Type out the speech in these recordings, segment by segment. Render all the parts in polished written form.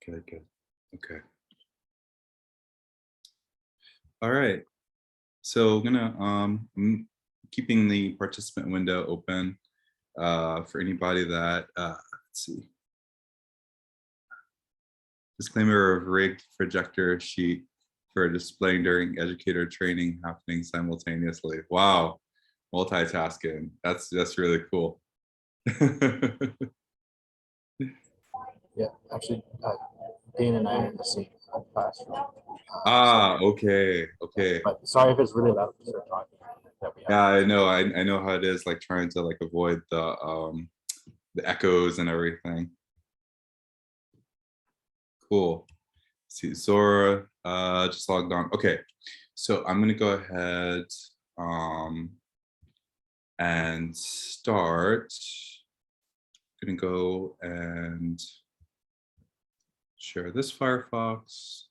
Good, good. Okay. All right. So I'm keeping the participant window open for anybody that, let's see. Disclaimer of rigged projector sheet for displaying during educator training happening simultaneously. Wow, multitasking. That's really cool. Yeah, actually, Dean and I are in the same classroom. Okay. But sorry if it's really loud because we're talking. Yeah, I know. I know how it is, like trying to like avoid the echoes and everything. Cool. See, Zora just logged on. Okay, so I'm gonna go ahead and start. Gonna go and share this Firefox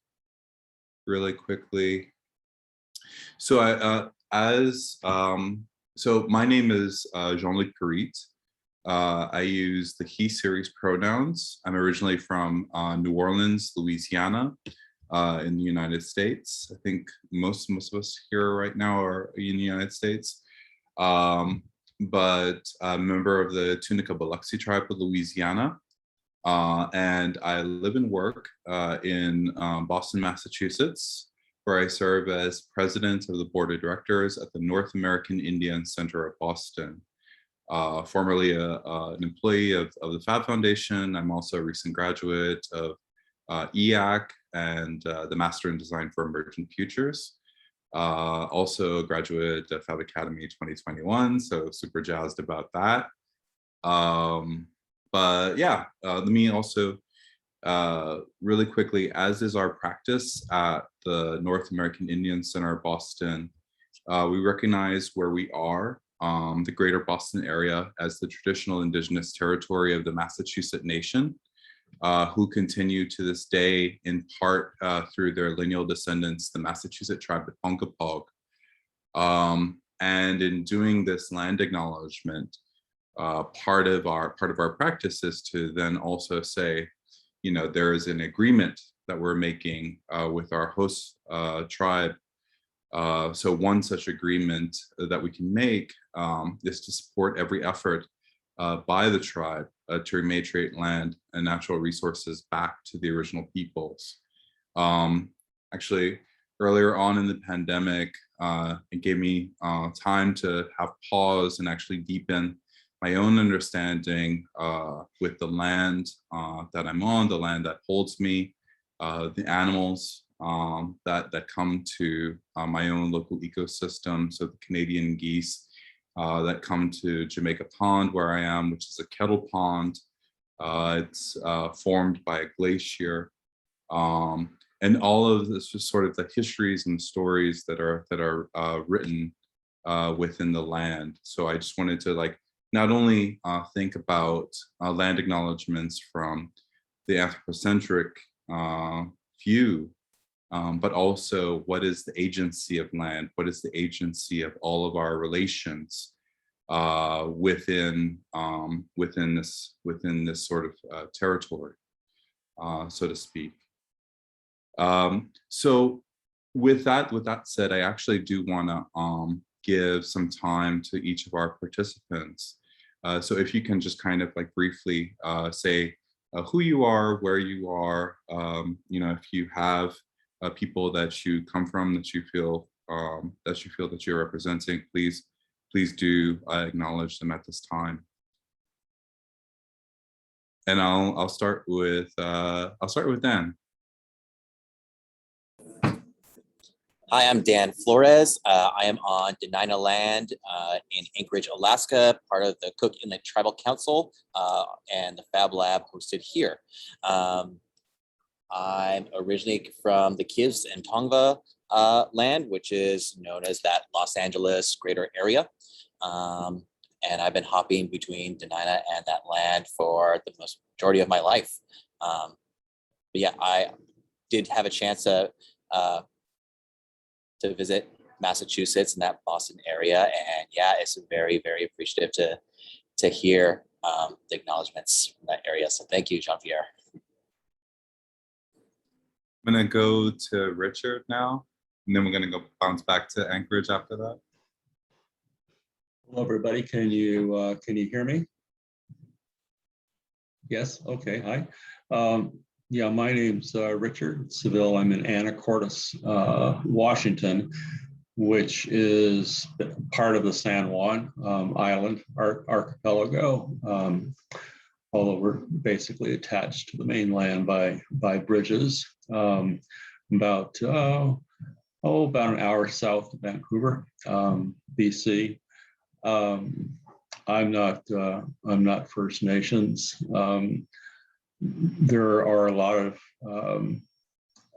really quickly. So so my name is Jean-Luc Perit. I use the he series pronouns. I'm originally from New Orleans, Louisiana, in the United States. I think most of us here right now are in the United States. But a member of the Tunica Biloxi tribe of Louisiana. And I live and work in Boston, Massachusetts, where I serve as president of the board of directors at the North American Indian Center of Boston. Formerly an employee of the Fab Foundation. I'm also a recent graduate of EAC and the Master in Design for Emergent Futures. Also a graduate of Fab Academy 2021, so super jazzed about that. But yeah, let me also really quickly, as is our practice at the North American Indian Center Boston, we recognize where we are, the greater Boston area, as the traditional indigenous territory of the Massachusetts Nation, who continue to this day in part through their lineal descendants, the Massachusetts tribe of Ponkapog. And in doing this land acknowledgement, part of our practice is to then also say, you know, there is an agreement that we're making with our host tribe. So one such agreement that we can make is to support every effort by the tribe to repatriate land and natural resources back to the original peoples. Actually, earlier on in the pandemic, it gave me time to have pause and actually deepen my own understanding with the land that I'm on, the land that holds me, the animals that come to my own local ecosystem. So the Canadian geese that come to Jamaica Pond, where I am, which is a kettle pond. It's formed by a glacier. And all of this is sort of the histories and stories that are written within the land. So I just wanted to like not only think about land acknowledgements from the anthropocentric view, but also what is the agency of land? What is the agency of all of our relations within this sort of territory, so to speak. So with that said, I actually do want to give some time to each of our participants. So if you can just kind of like briefly say who you are, where you are, you know, if you have people that you come from that you feel that you're representing, please do acknowledge them at this time. And I'll start with Dan. Hi, I'm Dan Flores. I am on Denina land in Anchorage, Alaska, part of the Cook Inlet Tribal Council and the Fab Lab hosted here. I'm originally from the Kivs and Tongva land, which is known as that Los Angeles greater area. And I've been hopping between Denina and that land for the majority of my life. But yeah, I did have a chance to visit Massachusetts and that Boston area. And yeah, it's very, very appreciative to hear the acknowledgements from that area. So thank you, Jean-Pierre. I'm gonna go to Richard now, and then we're gonna go bounce back to Anchorage after that. Hello, everybody. Can you hear me? Yes. Okay. Hi. Yeah, my name's Richard Seville. I'm in Anacortes, Washington, which is part of the San Juan Island archipelago. Although we're basically attached to the mainland by bridges, about an hour south of Vancouver, BC. I'm not First Nations. There are a lot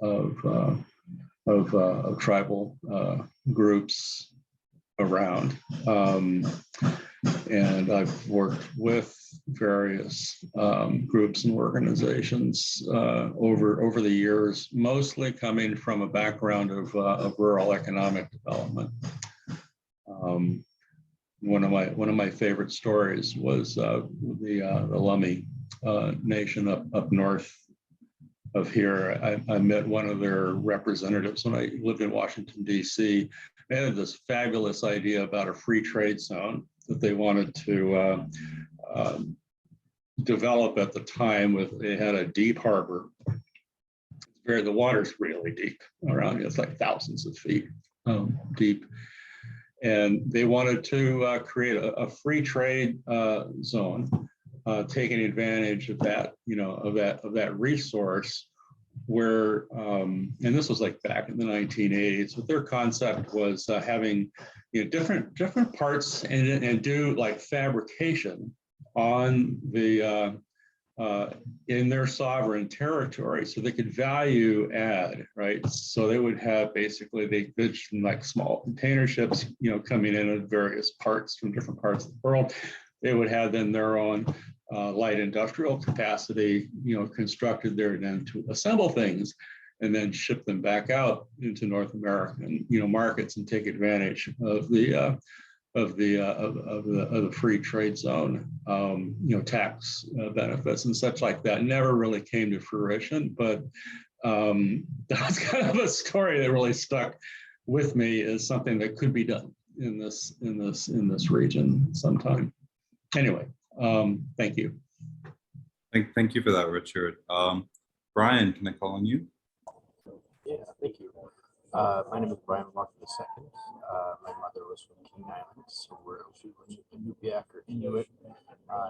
of tribal groups around, and I've worked with various groups and organizations over the years, mostly coming from a background of rural economic development. One of my favorite stories was the Lummi Nation up north of here. I met one of their representatives when I lived in Washington, D.C. They had this fabulous idea about a free trade zone that they wanted to develop at the time. They had a deep harbor. The water's really deep around. It's like thousands of feet deep. And they wanted to create a free trade zone, taking advantage of that, of that resource. Where, and this was like back in the 1980s, but their concept was having, different parts and do like fabrication on the in their sovereign territory, so they could value add, right? So they would have basically like small container ships, coming in at various parts from different parts of the world. They would have then their own light industrial capacity, constructed there then to assemble things and then ship them back out into North American, markets and take advantage of the free trade zone, tax benefits and such like that. Never really came to fruition, but that's kind of a story that really stuck with me as something that could be done in this region sometime. Anyway, thank you. Thank you for that, Richard. Brian, can I call on you? Yeah, thank you. My name is Brian Walker II. My mother was from King Islands, so she was Inupiaq or Inuit,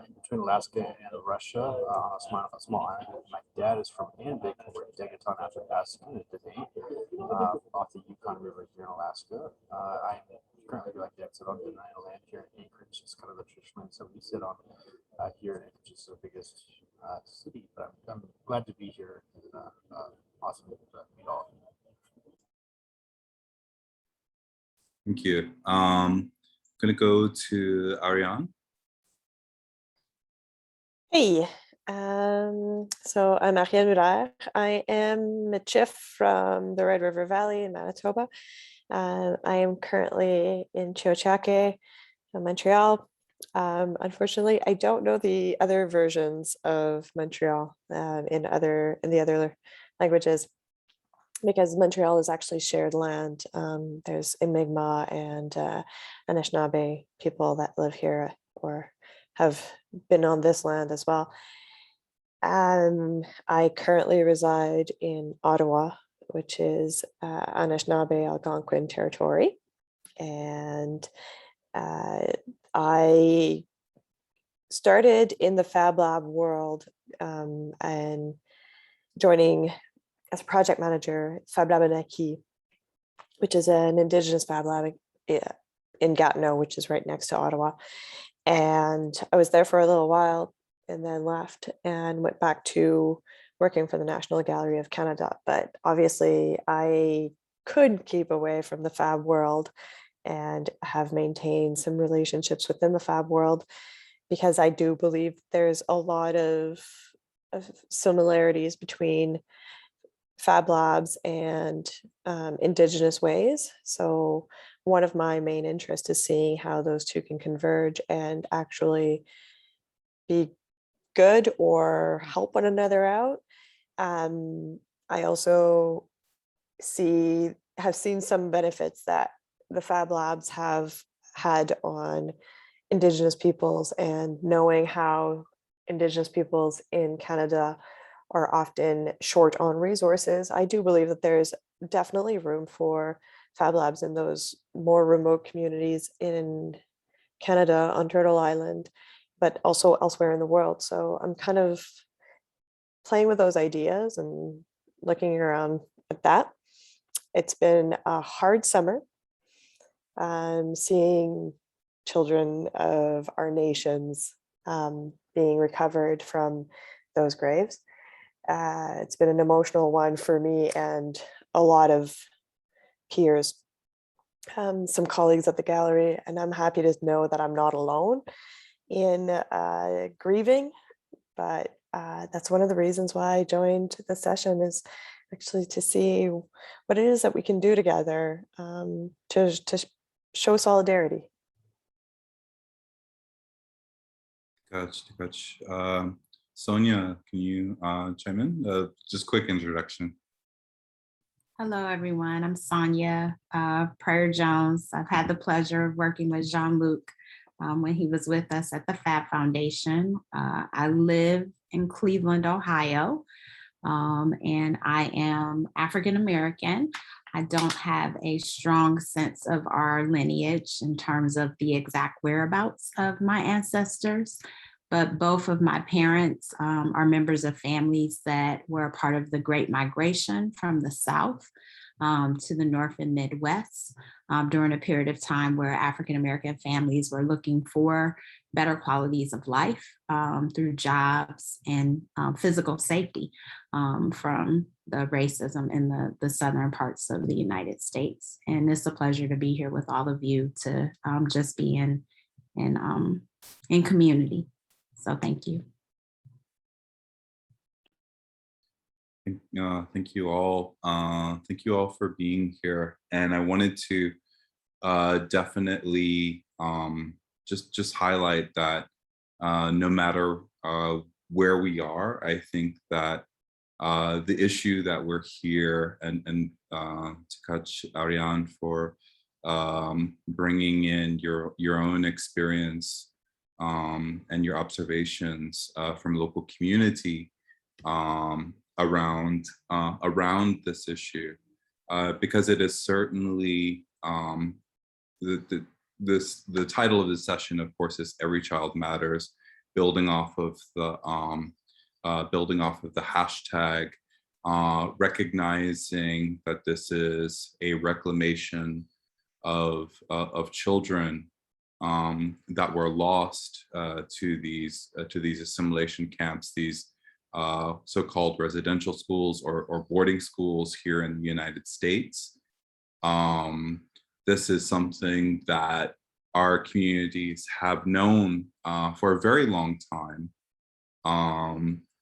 in between Alaska and Russia, on a small island. My dad is from Anvik, or Degaton, Athabasca, off the Yukon River here in Alaska. I'm currently like that, sit on the land here in Anchorage. It's kind of the traditional land, so we sit on here in Anchorage, is the biggest city. But I'm glad to be here. Awesome to meet all of you. Thank you. I'm gonna go to Ariane. Hey, so I'm Ariel. I am a chief from the Red River Valley in Manitoba. I am currently in Chiochake, Montreal. Unfortunately, I don't know the other versions of Montreal in the other languages, because Montreal is actually shared land. There's Mi'kmaq and Anishinaabe people that live here or have been on this land as well. I currently reside in Ottawa, which is Anishinaabe Algonquin territory. And I started in the Fab Lab world and joining as a project manager, Fab Lab Anaki, which is an Indigenous Fab Lab in Gatineau, which is right next to Ottawa. And I was there for a little while and then left and went back to working for the National Gallery of Canada. But obviously I could keep away from the Fab world and have maintained some relationships within the Fab world, because I do believe there's a lot of similarities between Fab Labs and Indigenous ways. So one of my main interests is seeing how those two can converge and actually be good or help one another out. I also have seen some benefits that the Fab Labs have had on Indigenous peoples, and knowing how Indigenous peoples in Canada are often short on resources, I do believe that there's definitely room for Fab Labs in those more remote communities in Canada, on Turtle Island, but also elsewhere in the world. So I'm kind of playing with those ideas and looking around at that. It's been a hard summer. Seeing children of our nations being recovered from those graves. It's been an emotional one for me and a lot of peers, some colleagues at the gallery, and I'm happy to know that I'm not alone in grieving, but that's one of the reasons why I joined the session, is actually to see what it is that we can do together to show solidarity. Gotcha. Sonia, can you chime in? Just quick introduction. Hello, everyone. I'm Sonia Pryor Jones. I've had the pleasure of working with Jean-Luc when he was with us at the Fab Foundation. I live in Cleveland, Ohio, and I am African American. I don't have a strong sense of our lineage in terms of the exact whereabouts of my ancestors, but both of my parents are members of families that were a part of the Great Migration from the South to the North and Midwest during a period of time where African American families were looking for better qualities of life through jobs and physical safety from the racism in the southern parts of the United States. And it's a pleasure to be here with all of you to just be in community. So thank you. Thank you all. Thank you all for being here. And I wanted to definitely just highlight that no matter where we are, I think that the issue that we're here, and to catch Ariel for bringing in your own experience and your observations from local community around this issue, because it is certainly the title of this session, of course, is "Every Child Matters," building off of the hashtag, recognizing that this is a reclamation of children that were lost to these assimilation camps, these so-called residential schools or boarding schools here in the United States. This is something that our communities have known for a very long time.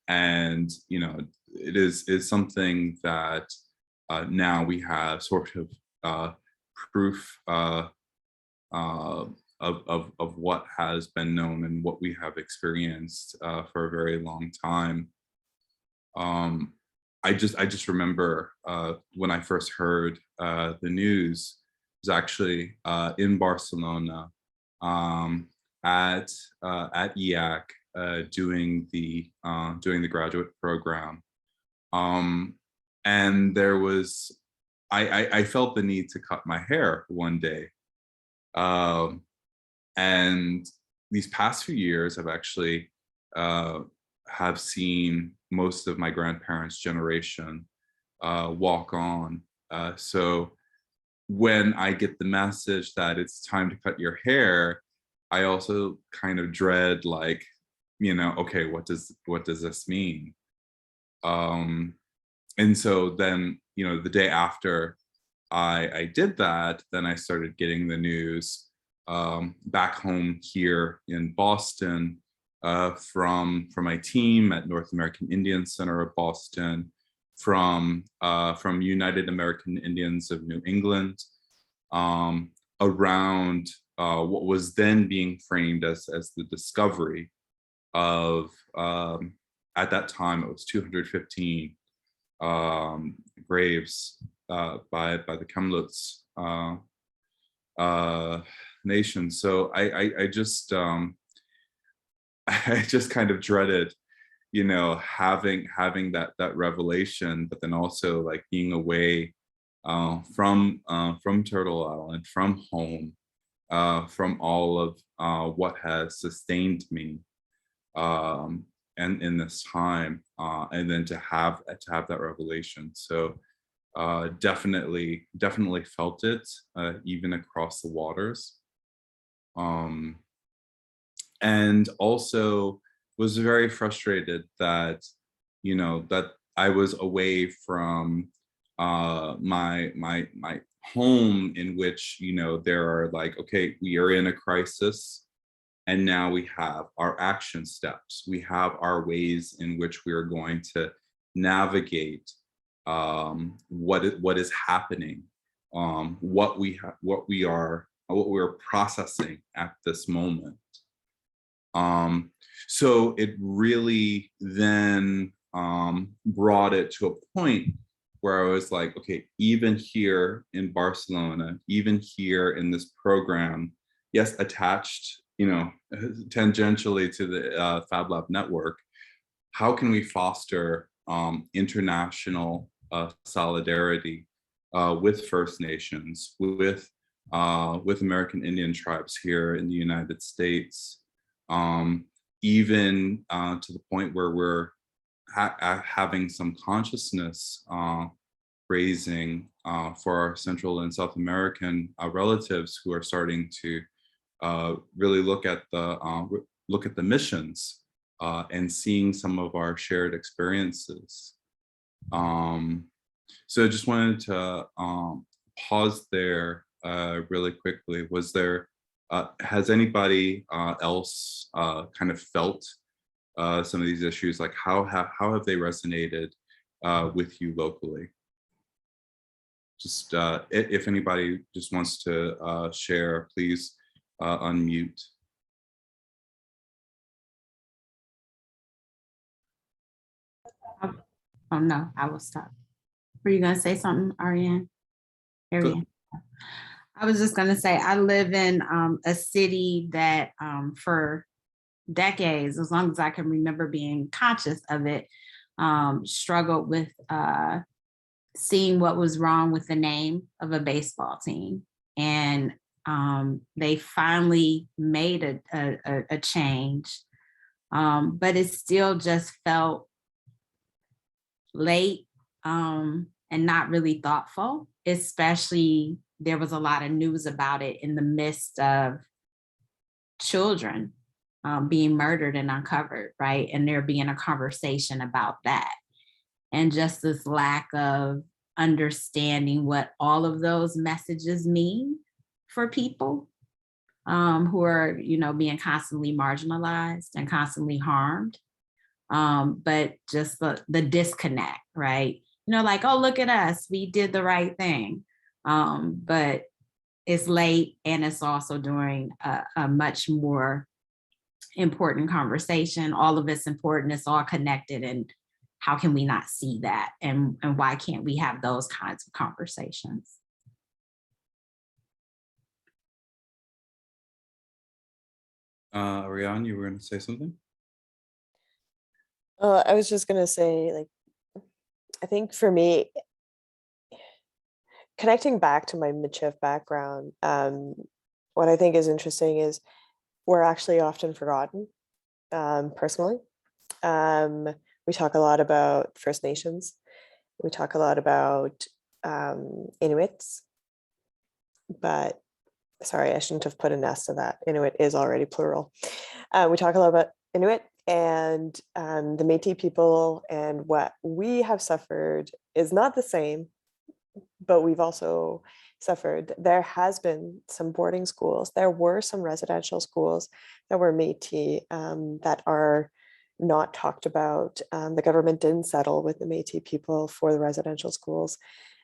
And, you know, it is something that now we have sort of proof of what has been known and what we have experienced for a very long time. I just remember when I first heard the news, it was actually in Barcelona at EAC doing the graduate program, and there was I felt the need to cut my hair one day. And these past few years, I've actually have seen most of my grandparents' generation walk on. So when I get the message that it's time to cut your hair, I also kind of dread, like, you know, okay, what does this mean? And so then, you know, the day after I did that, then I started getting the news back home here in Boston from my team at North American Indian Center of Boston, from United American Indians of New England, around what was then being framed as the discovery of, at that time it was 215 graves by the Kamloops nation. So I just I just kind of dreaded, you know, having that revelation, but then also like being away from Turtle Island, from home, from all of what has sustained me, and in this time, and then to have that revelation. So definitely felt it, even across the waters. And also was very frustrated that, you know, that I was away from my home, in which, you know, there are like, okay, we are in a crisis, and now we have our action steps. We have our ways in which we are going to navigate what is happening, what we're processing at this moment. So it really then brought it to a point where I was like, okay, even here in Barcelona, even here in this program, yes, attached, you know, tangentially to the Fab Lab network, how can we foster international solidarity with First Nations, with American Indian tribes here in the United States, even to the point where we're having some consciousness raising for our Central and South American relatives who are starting to really look at the missions and seeing some of our shared experiences. So I just wanted to pause there really quickly. Was there, has anybody else kind of felt some of these issues? Like how have they resonated with you locally? Just if anybody just wants to share, please unmute. Oh no, I will stop. Were you gonna say something, Ariane? Ariane. I was just gonna say I live in a city that for decades, as long as I can remember being conscious of it, struggled with seeing what was wrong with the name of a baseball team. And they finally made a change, but it still just felt late and not really thoughtful, especially there was a lot of news about it in the midst of children being murdered and uncovered, right? And there being a conversation about that. And just this lack of understanding what all of those messages mean for people who are, you know, being constantly marginalized and constantly harmed. But just the disconnect, right? You know, like, oh, look at us, we did the right thing. But it's late, and it's also during a much more important conversation. All of it's important, it's all connected, and how can we not see that? And why can't we have those kinds of conversations? Ariane, you were going to say something? I was just gonna say, like, I think for me, connecting back to my Michif background, what I think is interesting is we're actually often forgotten. Personally, we talk a lot about First Nations. We talk a lot about Inuits, but sorry, I shouldn't have put an S to that. Inuit is already plural. We talk a lot about Inuit and the Métis people, and what we have suffered is not the same, but we've also suffered. There has been some boarding schools. There were some residential schools that were Métis that are not talked about. The government didn't settle with the Métis people for the residential schools.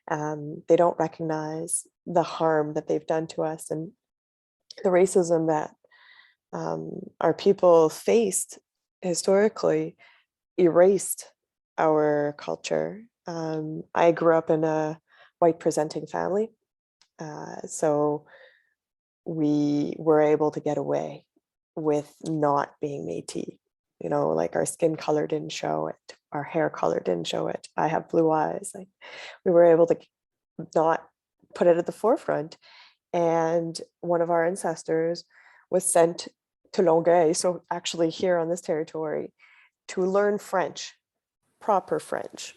They don't recognize the harm that they've done to us and the racism that our people faced historically erased our culture I grew up in a white presenting family, so we were able to get away with not being Métis. You know, like our skin color didn't show it, our hair color didn't show it. I have blue eyes. Like, we were able to not put it at the forefront. And one of our ancestors was sent to Longueuil, so actually here on this territory, to learn French, proper French.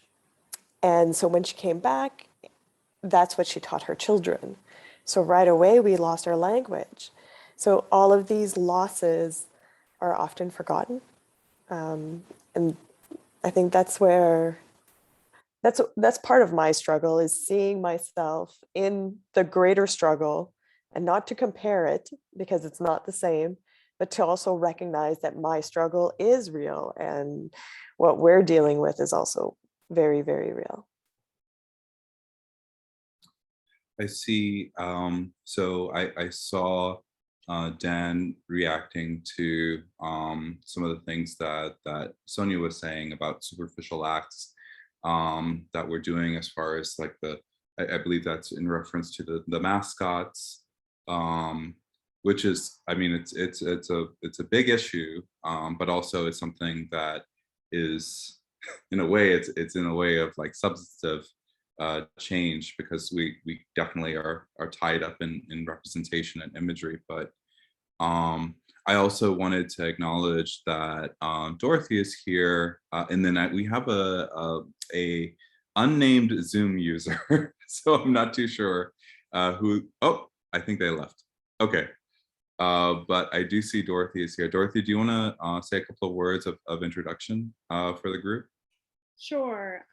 And so when she came back, that's what she taught her children. So right away, we lost our language. So all of these losses are often forgotten. And I think that's where, that's part of my struggle, is seeing myself in the greater struggle, and not to compare it because it's not the same, but to also recognize that my struggle is real and what we're dealing with is also very, very real. I see. So I saw Dan reacting to some of the things that Sonia was saying about superficial acts that we're doing, as far as like I believe that's in reference to the mascots, which is, I mean, it's a big issue, but also it's something that is, in a way, it's in a way of like substantive change, because we definitely are tied up in representation and imagery. But I also wanted to acknowledge that Dorothy is here, and then we have a unnamed Zoom user, so I'm not too sure who. Oh, I think they left. Okay, but I do see Dorothy is here. Dorothy, do you want to say a couple of words of introduction for the group? Sure.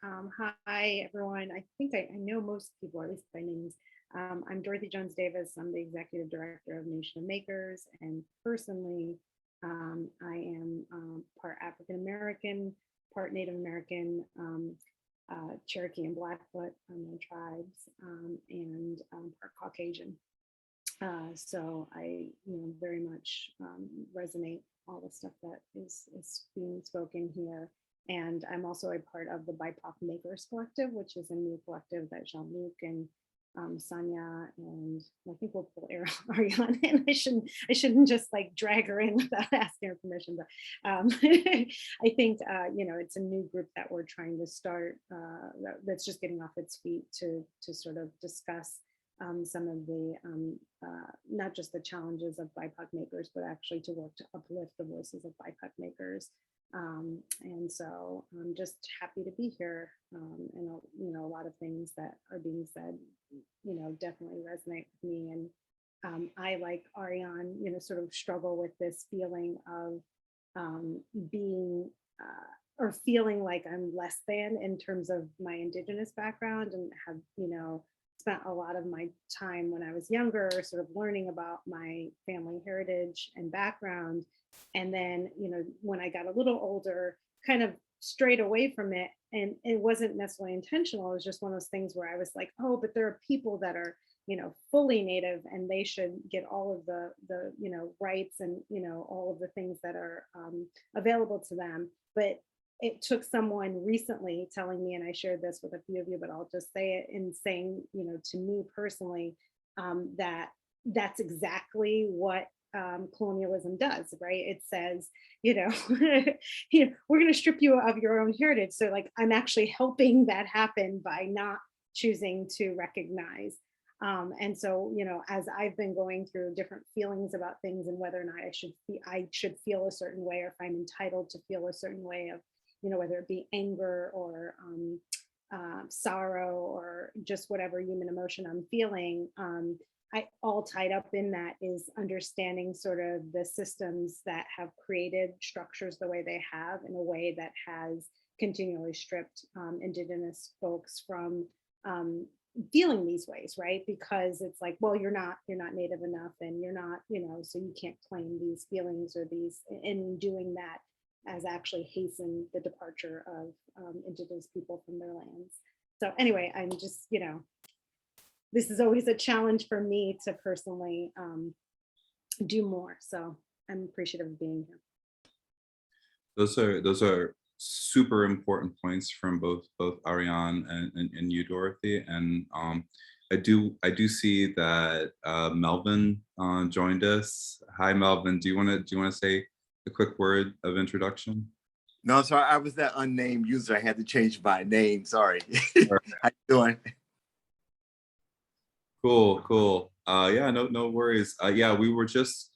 Hi, everyone. I think I know most people, at least by names. I'm Dorothy Jones Davis. I'm the executive director of Nation of Makers, and personally, I am part African American, part Native American, Cherokee and Blackfoot on my tribes, and part Caucasian. So I, very much resonate all the stuff that is being spoken here. And I'm also a part of the BIPOC Makers Collective, which is a new collective that Jean-Luc and Sonia, and I think we'll pull Ariel in. I shouldn't just like drag her in without asking her permission. But I think it's a new group that we're trying to start, that's just getting off its feet to sort of discuss some of the not just the challenges of BIPOC makers, but actually to work to uplift the voices of BIPOC makers. And so I'm just happy to be here, and a lot of things that are being said, definitely resonate with me. And I, like Ariane, sort of struggle with this feeling of being or feeling like I'm less than in terms of my Indigenous background, and have spent a lot of my time when I was younger sort of learning about my family heritage and background. And then, when I got a little older, kind of strayed away from it. And it wasn't necessarily intentional. It was just one of those things where I was like, oh, but there are people that are, fully Native, and they should get all of the rights and, all of the things that are available to them. But it took someone recently telling me, and I shared this with a few of you, but I'll just say it, in saying, to me personally, that that's exactly what colonialism does, right? It says, we're going to strip you of your own heritage. So like, I'm actually helping that happen by not choosing to recognize. And so, as I've been going through different feelings about things and whether or not I should feel a certain way, or if I'm entitled to feel a certain way of, whether it be anger or sorrow or just whatever human emotion I'm feeling, all tied up in that is understanding sort of the systems that have created structures the way they have, in a way that has continually stripped Indigenous folks from feeling these ways, right? Because it's like, well, you're not Native enough, and you're not, so you can't claim these feelings, or these, in doing that, as actually hasten the departure of Indigenous people from their lands. So anyway, I'm just, this is always a challenge for me to personally do more. So I'm appreciative of being here. Those are super important points from both Ariane and you, Dorothy. And I do see that Melvin joined us. Hi, Melvin. Do you want to say a quick word of introduction? No, sorry, I was that unnamed user. I had to change my name. Sorry. How you doing? Cool. Yeah, no worries. Yeah, we were just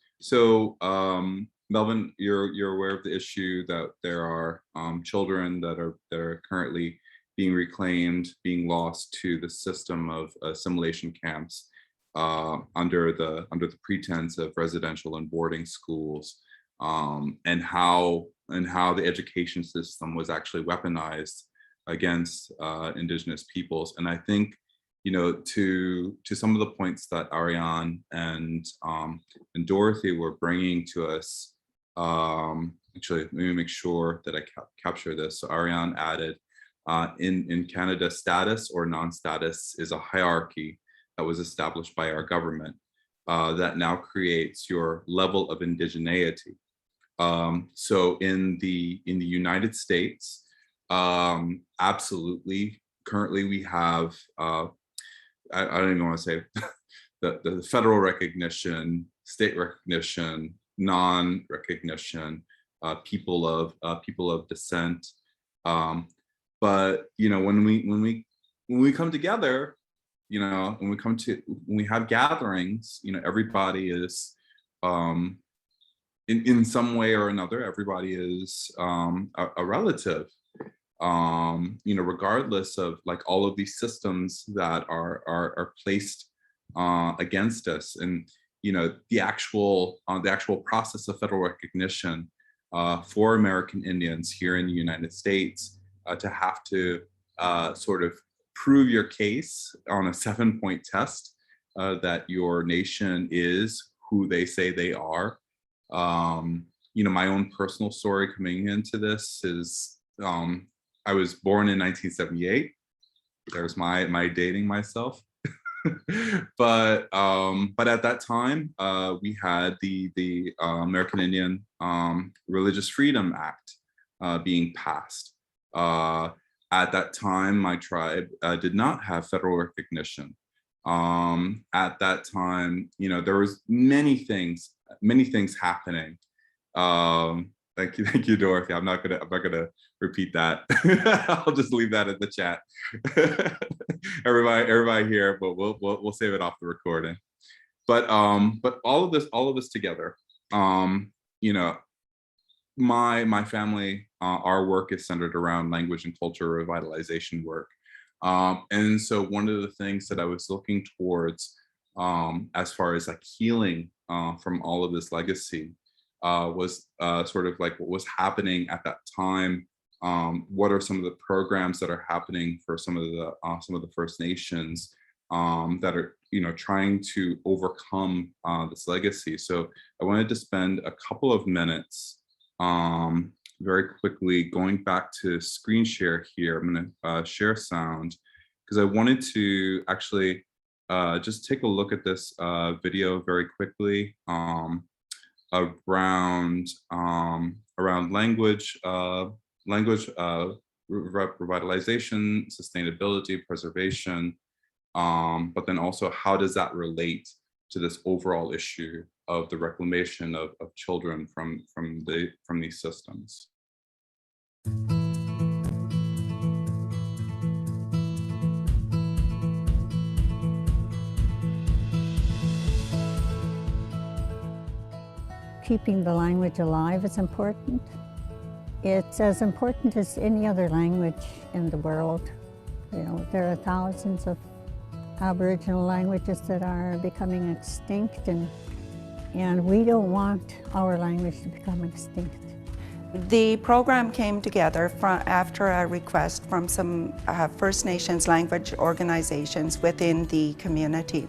Melvin, you're aware of the issue that there are children that are currently being reclaimed, being lost to the system of assimilation camps under the pretense of residential and boarding schools, and how the education system was actually weaponized against Indigenous peoples. And I think, you know, to some of the points that Ariane and Dorothy were bringing to us, actually, let me make sure that I capture this. So Ariane added, in Canada, status or non-status is a hierarchy that was established by our government that now creates your level of indigeneity. So in the United States, absolutely, currently we have, I don't even want to say the federal recognition, state recognition, non-recognition, people of descent. But you know, when we come together, you know, when we have gatherings, you know, everybody is in some way or another, everybody is a relative. You know, regardless of like all of these systems that are placed against us, and you know, the actual process of federal recognition for American Indians here in the United States, to have to sort of prove your case on a 7-point test that your nation is who they say they are. You know, my own personal story coming into this is, I was born in 1978. There's my dating myself. But at that time, we had the American Indian Religious Freedom Act being passed. At that time, my tribe did not have federal recognition. At that time, you know, there was many things happening. Thank you, Dorothy. I'm not gonna repeat that. I'll just leave that in the chat. everybody here, but we'll save it off the recording. But all of this together, you know, my family, our work is centered around language and culture revitalization work. And so one of the things that I was looking towards, as far as like healing from all of this legacy, was sort of like what was happening at that time. What are some of the programs that are happening for some of the First Nations that are, you know, trying to overcome this legacy. So I wanted to spend a couple of minutes very quickly going back to screen share here. I'm going to share sound because I wanted to actually just take a look at this video very quickly around language revitalization, sustainability, preservation, but then also how does that relate to this overall issue of the reclamation of children from these systems. Keeping the language alive is important. It's as important as any other language in the world. You know, there are thousands of Aboriginal languages that are becoming extinct, and we don't want our language to become extinct. The program came together after a request from some First Nations language organizations within the community.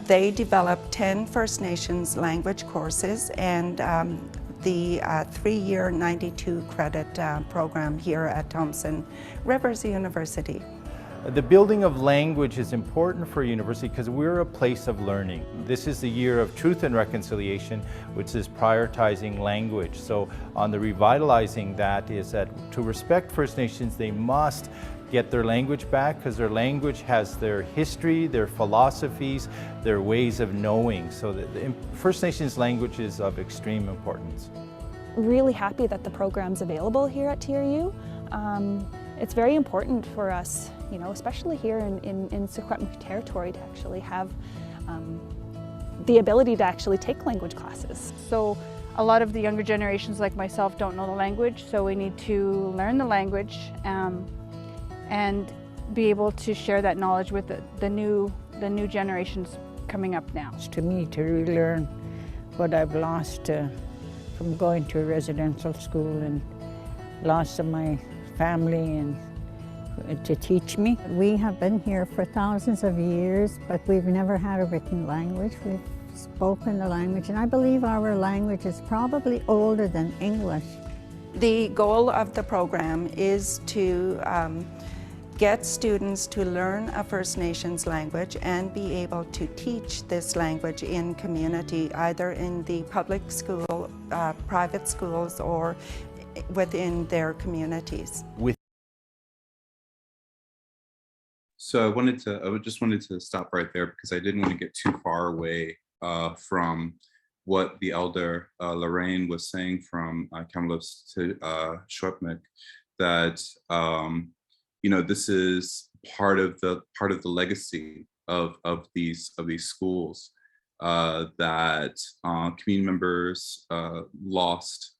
They developed 10 First Nations language courses and the 3-year 92 credit program here at Thompson Rivers University. The building of language is important for a university because we're a place of learning. This is the year of Truth and Reconciliation, which is prioritizing language. So on the revitalizing that is that to respect First Nations, they must get their language back because their language has their history, their philosophies, their ways of knowing. So the First Nations language is of extreme importance. Really happy that the program's available here at TRU. It's very important for us, you know, especially here in Secwepemc territory, to actually have the ability to actually take language classes. So a lot of the younger generations like myself don't know the language, so we need to learn the language and be able to share that knowledge with the new generations coming up now. It's to me to relearn what I've lost from going to a residential school and loss of my family and to teach me. We have been here for thousands of years, but we've never had a written language. We've spoken the language, and I believe our language is probably older than English. The goal of the program is to get students to learn a First Nations language and be able to teach this language in community, either in the public school, private schools, or within their communities. So I just wanted to stop right there because I didn't want to get too far away from what the elder Lorraine was saying from Kamloops to Secwepemc, that you know, this is part of the legacy of these schools, that community members lost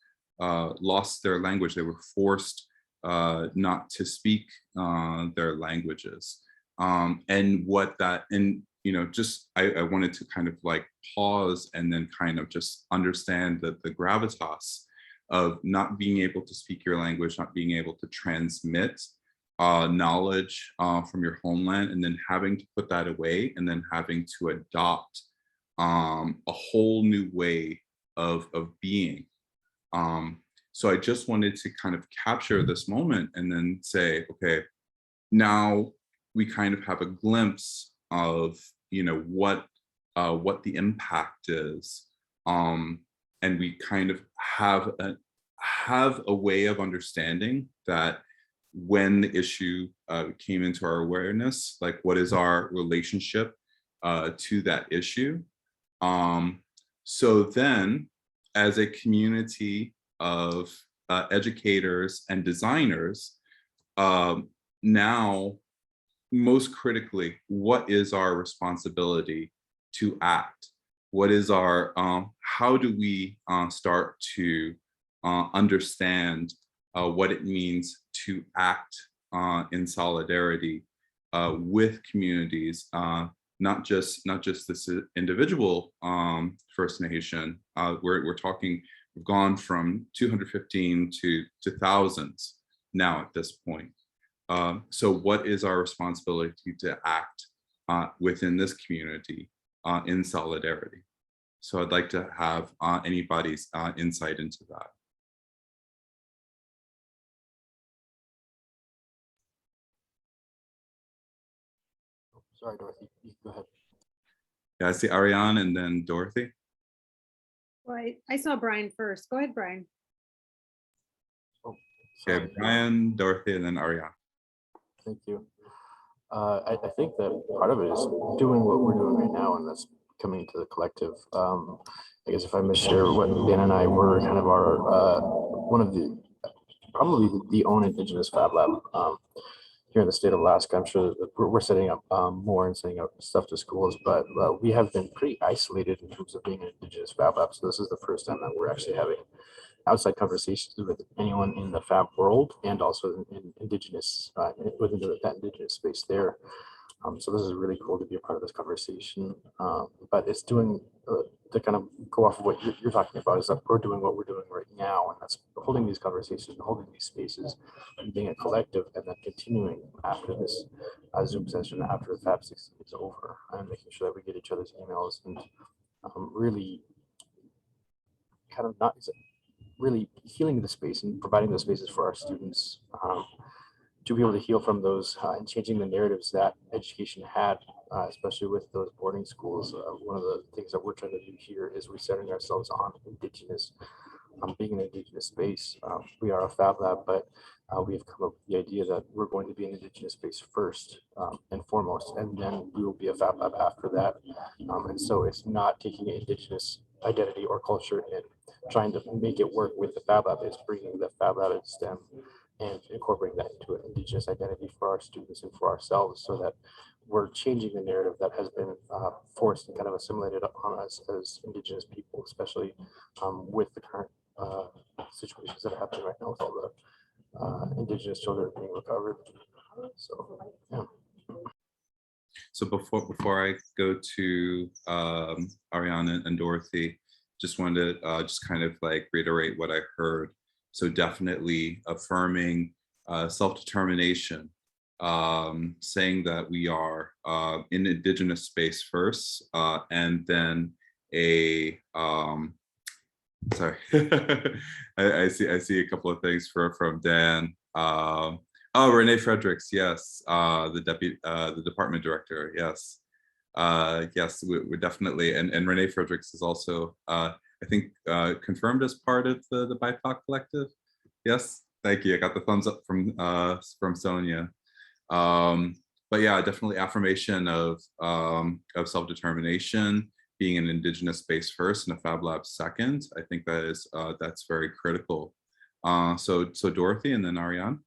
their language. They were forced not to speak their languages, and what that, and you know, just I wanted to kind of like pause and then kind of just understand that the gravitas of not being able to speak your language, not being able to transmit knowledge from your homeland, and then having to put that away, and then having to adopt a whole new way of being. So I just wanted to kind of capture this moment and then say, okay, now we kind of have a glimpse of, you know, what the impact is, and we kind of have a way of understanding that when the issue came into our awareness, like what is our relationship to that issue. So then, as a community of educators and designers, now, most critically, what is our responsibility to act? What is our, how do we start to understand what it means to act in solidarity with communities, not just this individual First Nation. We're talking, we've gone from 215 to thousands now at this point. So what is our responsibility to act within this community in solidarity? So I'd like to have anybody's insight into that. Sorry, Dorothy, you go ahead. Yeah, I see Ariane and then Dorothy. Well, I saw Brian first. Go ahead, Brian. Oh, Okay, sorry. Brian, Dorothy, and then Ariane. Thank you. I think that part of it is doing what we're doing right now, and that's coming into the collective. I guess if I may share what Dan and I were kind of our one of the probably the only Indigenous Fab Lab here in the state of Alaska. I'm sure that we're setting up more and setting up stuff to schools, but we have been pretty isolated in terms of being an Indigenous Fab Lab. So this is the first time that we're actually having outside conversations with anyone in the Fab world, and also in Indigenous, within that Indigenous space there. So this is really cool to be a part of this conversation. But it's doing, to kind of go off of what you're talking about, is that we're doing what we're doing right now, and that's holding these conversations and holding these spaces and being a collective, and then continuing after this Zoom session, after the Fab 16 is over, and making sure that we get each other's emails and really kind of not really healing the space and providing the spaces for our students to be able to heal from those and changing the narratives that education had, especially with those boarding schools. One of the things that we're trying to do here is resetting ourselves on Indigenous, being an Indigenous space. We are a Fab Lab, but we have come up with the idea that we're going to be an Indigenous space first and foremost, and then we will be a Fab Lab after that. And so it's not taking Indigenous identity or culture and trying to make it work with the Fab Lab. It's bringing the Fab Lab in STEM and incorporating that into an Indigenous identity for our students and for ourselves, so that we're changing the narrative that has been forced and kind of assimilated upon us as Indigenous people, especially with the current situations that are happening right now with all the Indigenous children being recovered. So, yeah. So before I go to Ariana and Dorothy, just wanted to just kind of like reiterate what I heard. So definitely affirming self-determination, saying that we are in Indigenous space first, and then a sorry, I see a couple of things from Dan. Oh, Renee Fredericks, yes, the department director, yes. Yes, we're definitely, and Renee Fredericks is also, I think, confirmed as part of the BIPOC collective. Yes, thank you. I got the thumbs up from Sonia. But yeah, definitely affirmation of self-determination, being an Indigenous space first and a Fab Lab second. I think that is that's very critical. So Dorothy and then Ariane.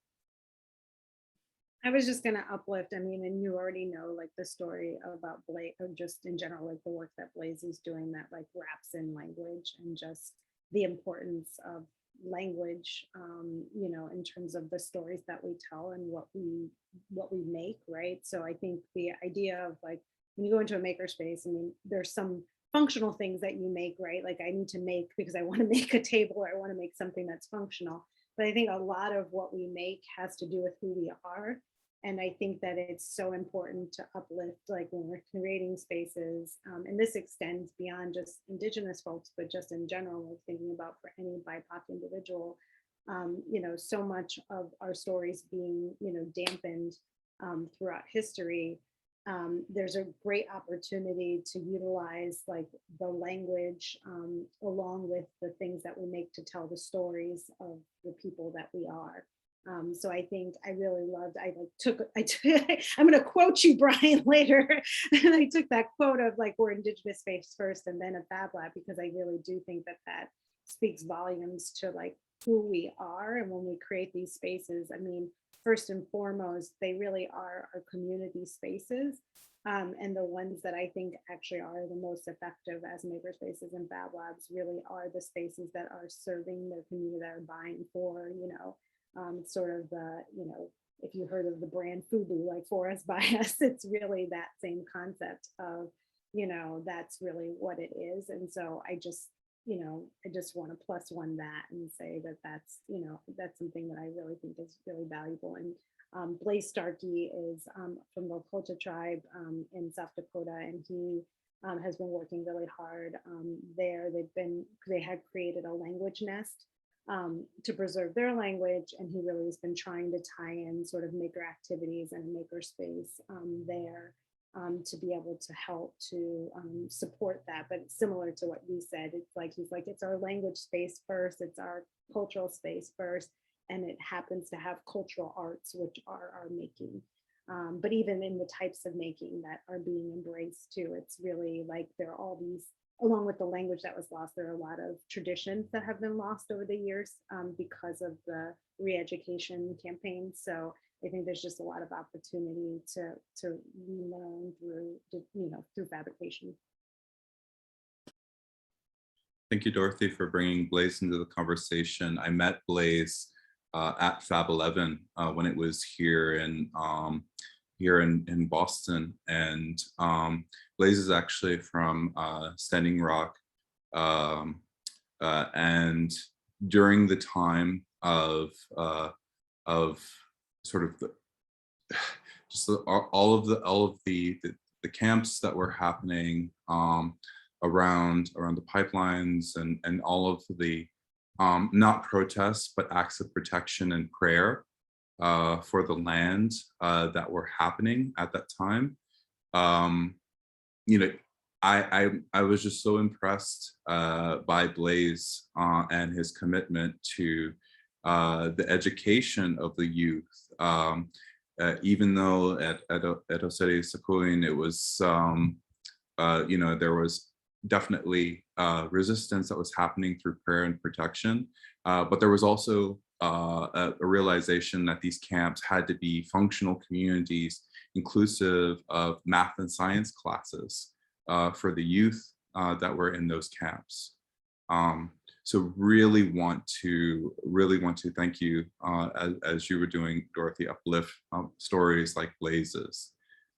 I was just going to uplift. I mean, and you already know like the story about Blaze, or just in general, like the work that Blaze is doing that like wraps in language and just the importance of language, you know, in terms of the stories that we tell and what we make, right? So I think the idea of like, when you go into a makerspace, I mean, there's some functional things that you make, right? Like I need to make because I want to make a table or I want to make something that's functional. But I think a lot of what we make has to do with who we are. And I think that it's so important to uplift, like when we're creating spaces, and this extends beyond just Indigenous folks, but just in general, like thinking about for any BIPOC individual, you know, so much of our stories being, you know, dampened throughout history. There's a great opportunity to utilize like the language along with the things that we make to tell the stories of the people that we are. So I think I really loved, I'm going to quote you, Brian, later. And I took that quote of like, we're Indigenous space first and then a Fab Lab, because I really do think that that speaks volumes to like who we are. And when we create these spaces, I mean, first and foremost, they really are our community spaces. And the ones that I think actually are the most effective as makerspaces and Fab Labs really are the spaces that are serving their community, that are buying for, you know, sort of the, you know, if you heard of the brand Fubu, like for us, by us, it's really that same concept of, you know, that's really what it is. And so I just, you know, I just want to +1 that and say that that's, you know, that's something that I really think is really valuable. And Blaze Starkey is from the Lakota tribe in South Dakota, and he has been working really hard there. They had created a language nest to preserve their language, and he really has been trying to tie in sort of maker activities and a maker space there to be able to help to support that. But similar to what you said, it's like he's like, it's our language space first, it's our cultural space first, and it happens to have cultural arts, which are our making. But even in the types of making that are being embraced too, it's really like there are all these, along with the language that was lost, there are a lot of traditions that have been lost over the years because of the re-education campaign. So I think there's just a lot of opportunity to relearn through, you know, through fabrication. Thank you, Dorothy, for bringing Blaze into the conversation. I met Blaze at Fab 11 when it was here in Boston, and Blaze is actually from Standing Rock, and during the time of sort of all of the camps that were happening around the pipelines and all of the not protests but acts of protection and prayer for the land that were happening at that time. You know, I was just so impressed by Blaze and his commitment to the education of the youth. Even though at Oseri Sakuin, it was, you know, there was definitely resistance that was happening through prayer and protection, but there was also a realization that these camps had to be functional communities, inclusive of math and science classes for the youth that were in those camps. So really want to thank you, as you were doing, Dorothy, uplift stories like Blaze's.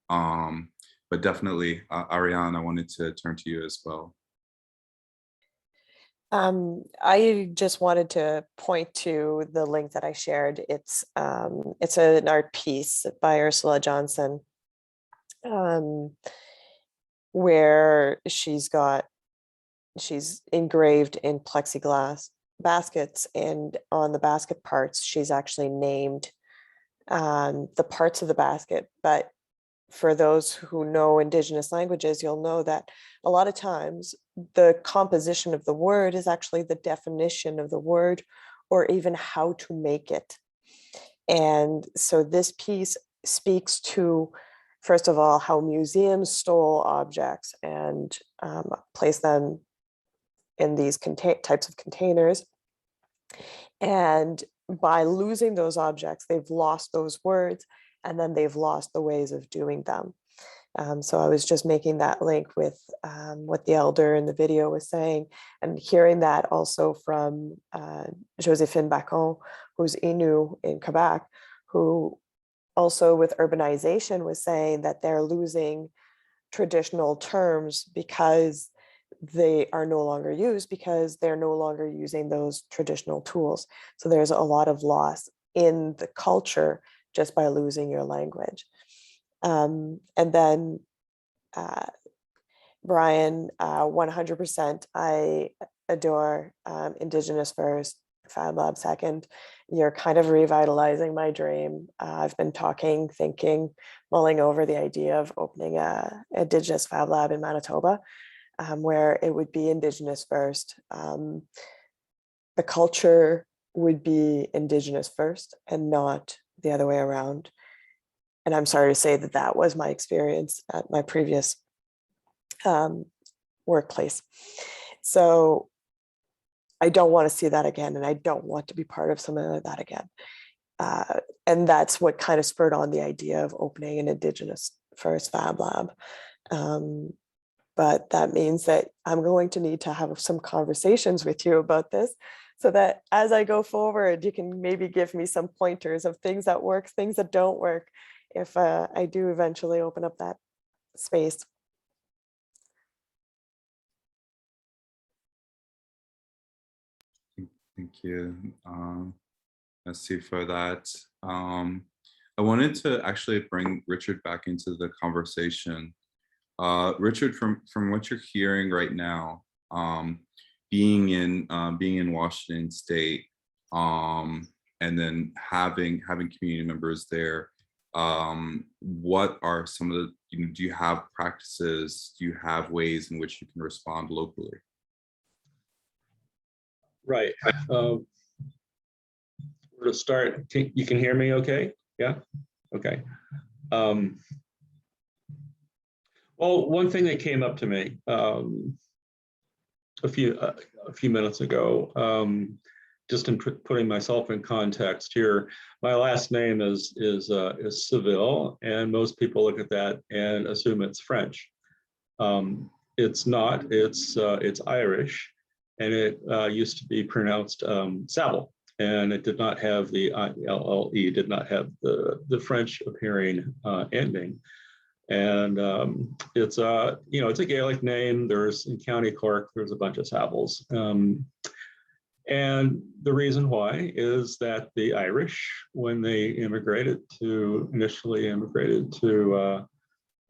But definitely, Ariane, I wanted to turn to you as well. I just wanted to point to the link that I shared. It's an art piece by Ursula Johnson, where she's engraved in plexiglass baskets, and on the basket parts, she's actually named the parts of the basket. But for those who know Indigenous languages, you'll know that a lot of times the composition of the word is actually the definition of the word, or even how to make it. And so this piece speaks to, first of all, how museums stole objects and placed them in these types of containers. And by losing those objects, they've lost those words, and then they've lost the ways of doing them. So I was just making that link with what the elder in the video was saying, and hearing that also from Joséphine Bacon, who's Innu in Quebec, who also with urbanization was saying that they're losing traditional terms because they are no longer used, because they're no longer using those traditional tools. So there's a lot of loss in the culture just by losing your language. And then Brian, 100%, I adore Indigenous first, Fab Lab second. You're kind of revitalizing my dream. I've been talking, thinking, mulling over the idea of opening a Indigenous Fab Lab in Manitoba, where it would be Indigenous first. The culture would be Indigenous first and not the other way around. And I'm sorry to say that that was my experience at my previous workplace. So I don't want to see that again, and I don't want to be part of something like that again. And that's what kind of spurred on the idea of opening an Indigenous first Fab Lab. But that means that I'm going to need to have some conversations with you about this, so that as I go forward, you can maybe give me some pointers of things that work, things that don't work, if I do eventually open up that space. Thank you, Merci for that. I wanted to actually bring Richard back into the conversation. Richard, from what you're hearing right now, being in Washington State, and then having community members there, what are some of the, do you have practices, do you have ways in which you can respond locally? Right. Where to start? You can hear me okay? Yeah? Okay. Well, one thing that came up to me a few minutes ago, just in putting myself in context here, my last name is Seville, and most people look at that and assume it's French. It's not. It's Irish, and it used to be pronounced Saville, and it did not have the ILLE, did not have the French appearing ending. And it's a Gaelic name. There's in County Cork, there's a bunch of Savilles. And the reason why is that the Irish, when they initially immigrated to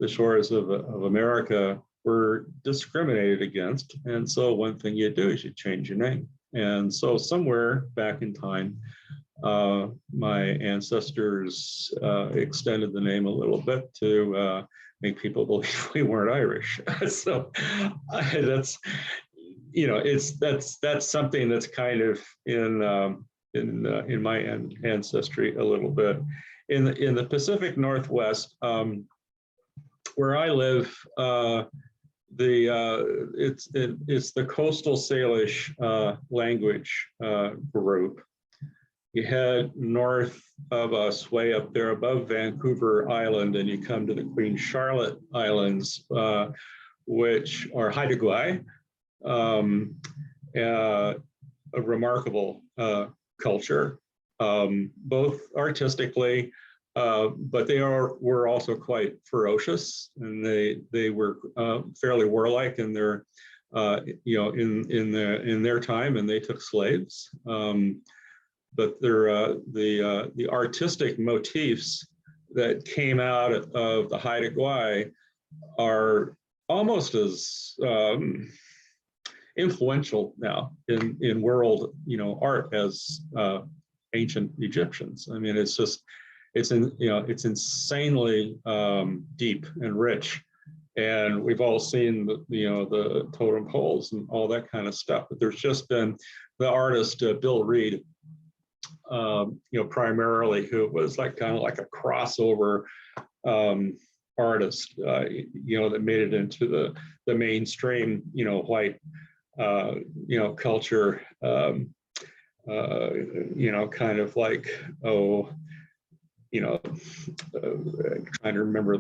the shores of America, were discriminated against. And so one thing you do is you change your name. And so somewhere back in time, My ancestors extended the name a little bit to make people believe we weren't Irish. So that's, you know, that's something that's kind of in my ancestry a little bit. In the Pacific Northwest, where I live, it's the Coastal Salish language group. You head north of us, way up there above Vancouver Island, and you come to the Queen Charlotte Islands, which are Haida Gwaii, a remarkable culture, both artistically, but were also quite ferocious, and they were fairly warlike in their, you know, in their time, and they took slaves. But the artistic motifs that came out of the Haida Gwaii are almost as influential now in world, you know, art as ancient Egyptians. I mean, it's just, it's insanely deep and rich, and we've all seen the totem poles and all that kind of stuff. But there's just been the artist Bill Reed, primarily, who was kind of like a crossover artist, that made it into the mainstream, white, culture, kind of like, trying to remember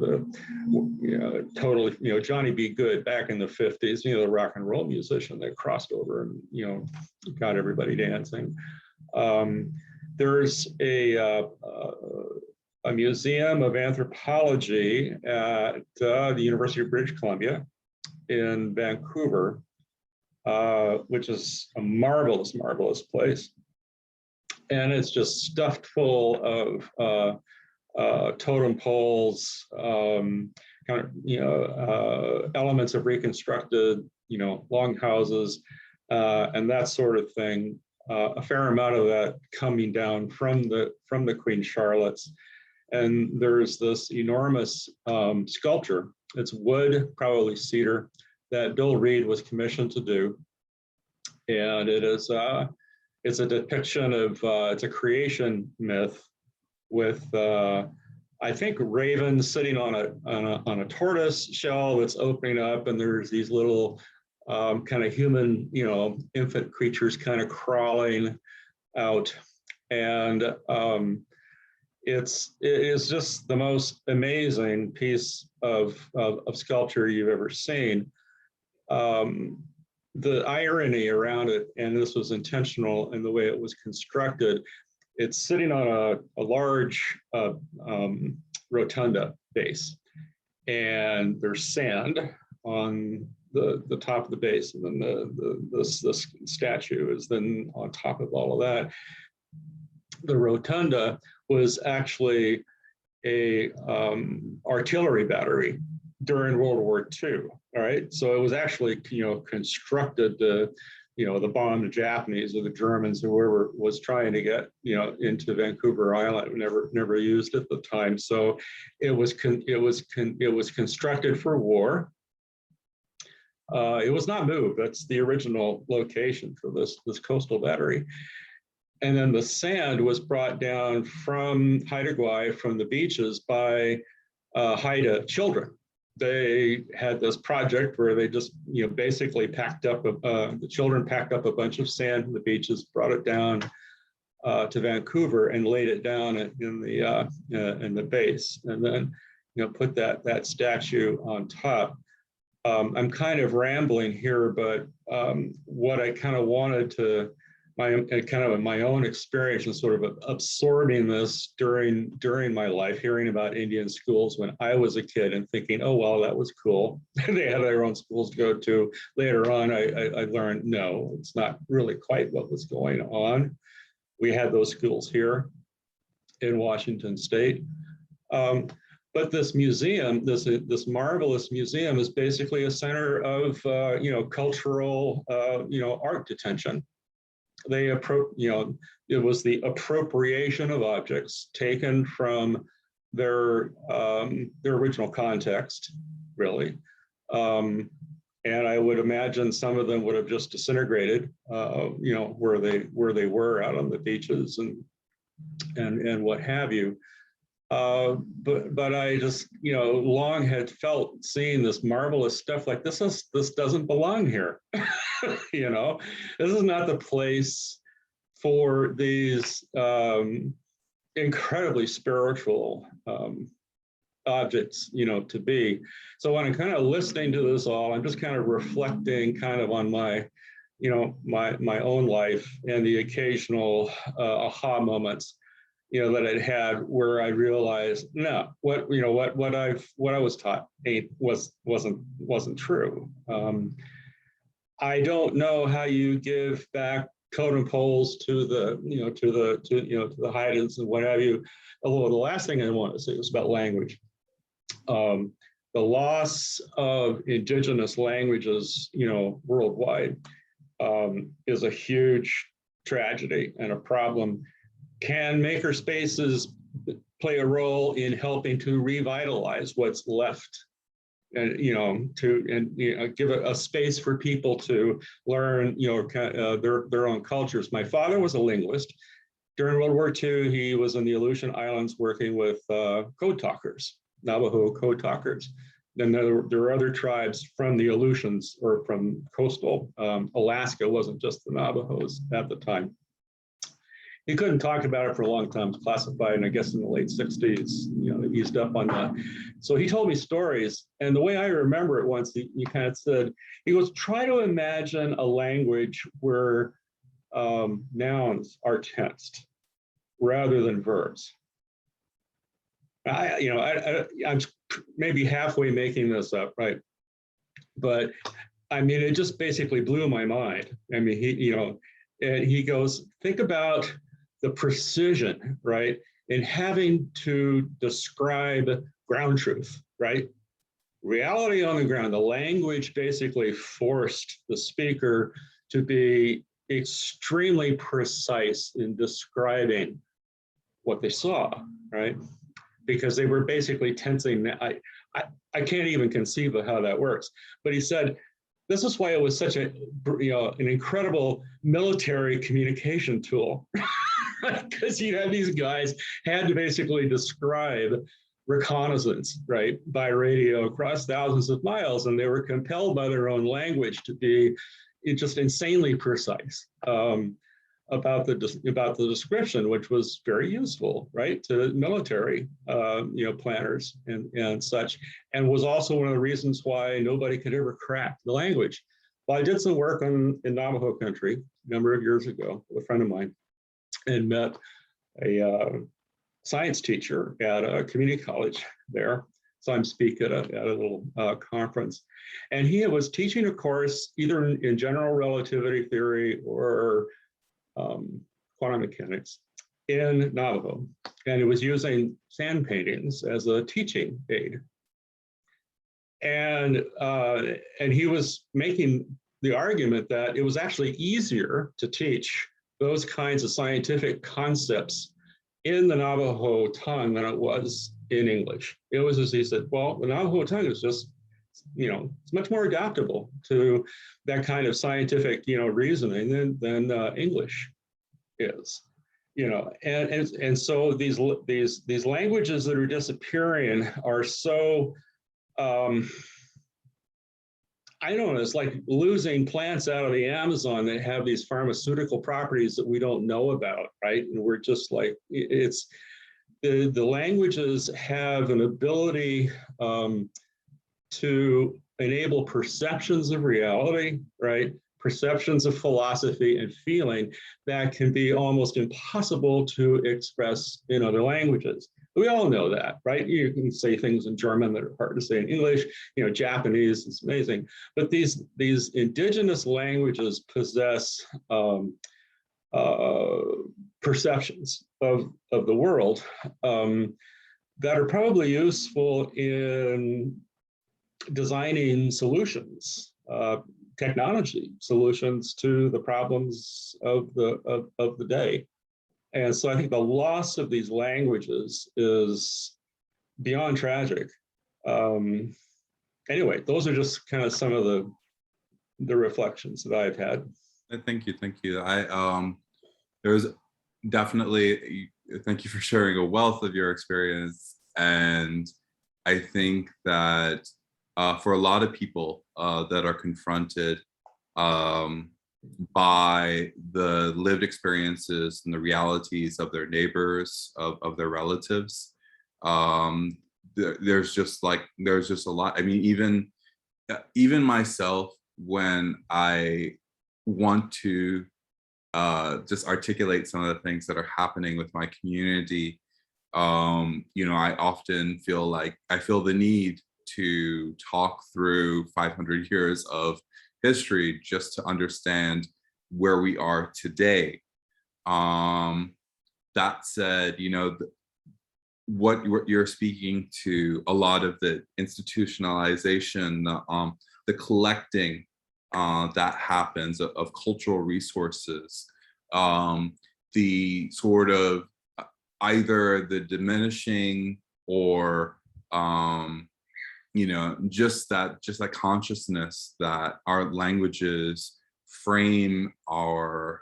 totally, Johnny B. Good back in the 50s, the rock and roll musician that crossed over and, got everybody dancing. There's a museum of anthropology at the University of British Columbia in Vancouver, which is a marvelous, marvelous place. And it's just stuffed full of totem poles, elements of reconstructed, longhouses, and that sort of thing. A fair amount of that coming down from the Queen Charlottes. And there's this enormous sculpture. It's wood, probably cedar, that Bill Reed was commissioned to do. And it is it's a depiction of it's a creation myth with I think ravens sitting on a tortoise shell that's opening up, and there's these little kind of human, infant creatures kind of crawling out. And it is just the most amazing piece of sculpture you've ever seen. The irony around it, and this was intentional in the way it was constructed, it's sitting on a large rotunda base, and there's sand on the top of the base, and then this statue is then on top of all of that. The rotunda was actually a artillery battery during World War II. All right, so it was actually constructed to the bomb the Japanese or the Germans, whoever was trying to get into Vancouver Island, never used at the time. So it was constructed for war. It was not moved. That's the original location for this coastal battery. And then the sand was brought down from Haida Gwaii, from the beaches, by Haida children. They had this project where they just, basically packed up, the children packed up a bunch of sand from the beaches, brought it down to Vancouver, and laid it down in the base, and then, put that statue on top. I'm kind of rambling here, but what I kind of wanted to, my own experience and sort of absorbing this during my life, hearing about Indian schools when I was a kid and thinking, oh, well, that was cool. They had their own schools to go to. Later on, I learned, no, it's not really quite what was going on. We had those schools here in Washington State. But this museum, this marvelous museum, is basically a center of cultural art detention. it was the appropriation of objects taken from their original context, really. And I would imagine some of them would have just disintegrated, where they were out on the beaches and what have you. But I just, long had felt seeing this marvelous stuff like this doesn't belong here. This is not the place for these incredibly spiritual objects, to be. So when I'm kind of listening to this all, I'm just kind of reflecting kind of on my, my own life and the occasional aha moments, that I'd had where I realized, no, what I was taught wasn't true. I don't know how you give back totem poles to the, to the Haidens and what have you. Although the last thing I want to say was about language. The loss of Indigenous languages, worldwide, is a huge tragedy and a problem. Can makerspaces play a role in helping to revitalize what's left, and give a space for people to learn, their own cultures? My father was a linguist. During World War II, he was in the Aleutian Islands working with code talkers, Navajo code talkers. Then there were other tribes from the Aleutians or from coastal Alaska. Wasn't just the Navajos at the time. He couldn't talk about it for a long time. It was classified, and I guess in the late 60s, eased up on that. So he told me stories, and the way I remember it once, he kind of said, he goes, try to imagine a language where nouns are tensed rather than verbs. I'm maybe halfway making this up, right? But I mean, it just basically blew my mind. I mean, and he goes, think about the precision, right? In having to describe ground truth, right? Reality on the ground. The language basically forced the speaker to be extremely precise in describing what they saw, right? Because they were basically tensing. I can't even conceive of how that works. But he said, this is why it was such an incredible military communication tool, because these guys had to basically describe reconnaissance, right, by radio across thousands of miles, and they were compelled by their own language to be just insanely precise about the description, which was very useful, right, to military planners and such, and was also one of the reasons why nobody could ever crack the language. Well, I did some work in Navajo country a number of years ago with a friend of mine, and met a science teacher at a community college there. So I'm speaking at a little conference, and he was teaching a course either in general relativity theory or quantum mechanics in Navajo, and it was using sand paintings as a teaching aid. And he was making the argument that it was actually easier to teach those kinds of scientific concepts in the Navajo tongue than it was in English. It was, as he said, well, the Navajo tongue is just, it's much more adaptable to that kind of scientific, reasoning than English is, and so these languages that are disappearing are so, I don't know, it's like losing plants out of the Amazon that have these pharmaceutical properties that we don't know about, right? And we're just like, it's, the languages have an ability to enable perceptions of reality, right? Perceptions of philosophy and feeling that can be almost impossible to express in other languages. We all know that, right? You can say things in German that are hard to say in English, Japanese, it's amazing. But these indigenous languages possess perceptions of the world that are probably useful in designing solutions technology solutions to the problems of the day. And so I think the loss of these languages is beyond tragic. Anyway, those are just kind of some of the reflections that I've had. Thank you, thank you. There's definitely, thank you for sharing a wealth of your experience. And I think that for a lot of people that are confronted by the lived experiences and the realities of their neighbors, of their relatives, there's just a lot. I mean, even myself, when I want to just articulate some of the things that are happening with my community, you know, I often feel like I feel the need to talk through 500 years of history just to understand where we are today. That said, you know, what you're speaking to, a lot of the institutionalization, the collecting that happens of cultural resources, the sort of either the diminishing or you know, just that consciousness that our languages frame our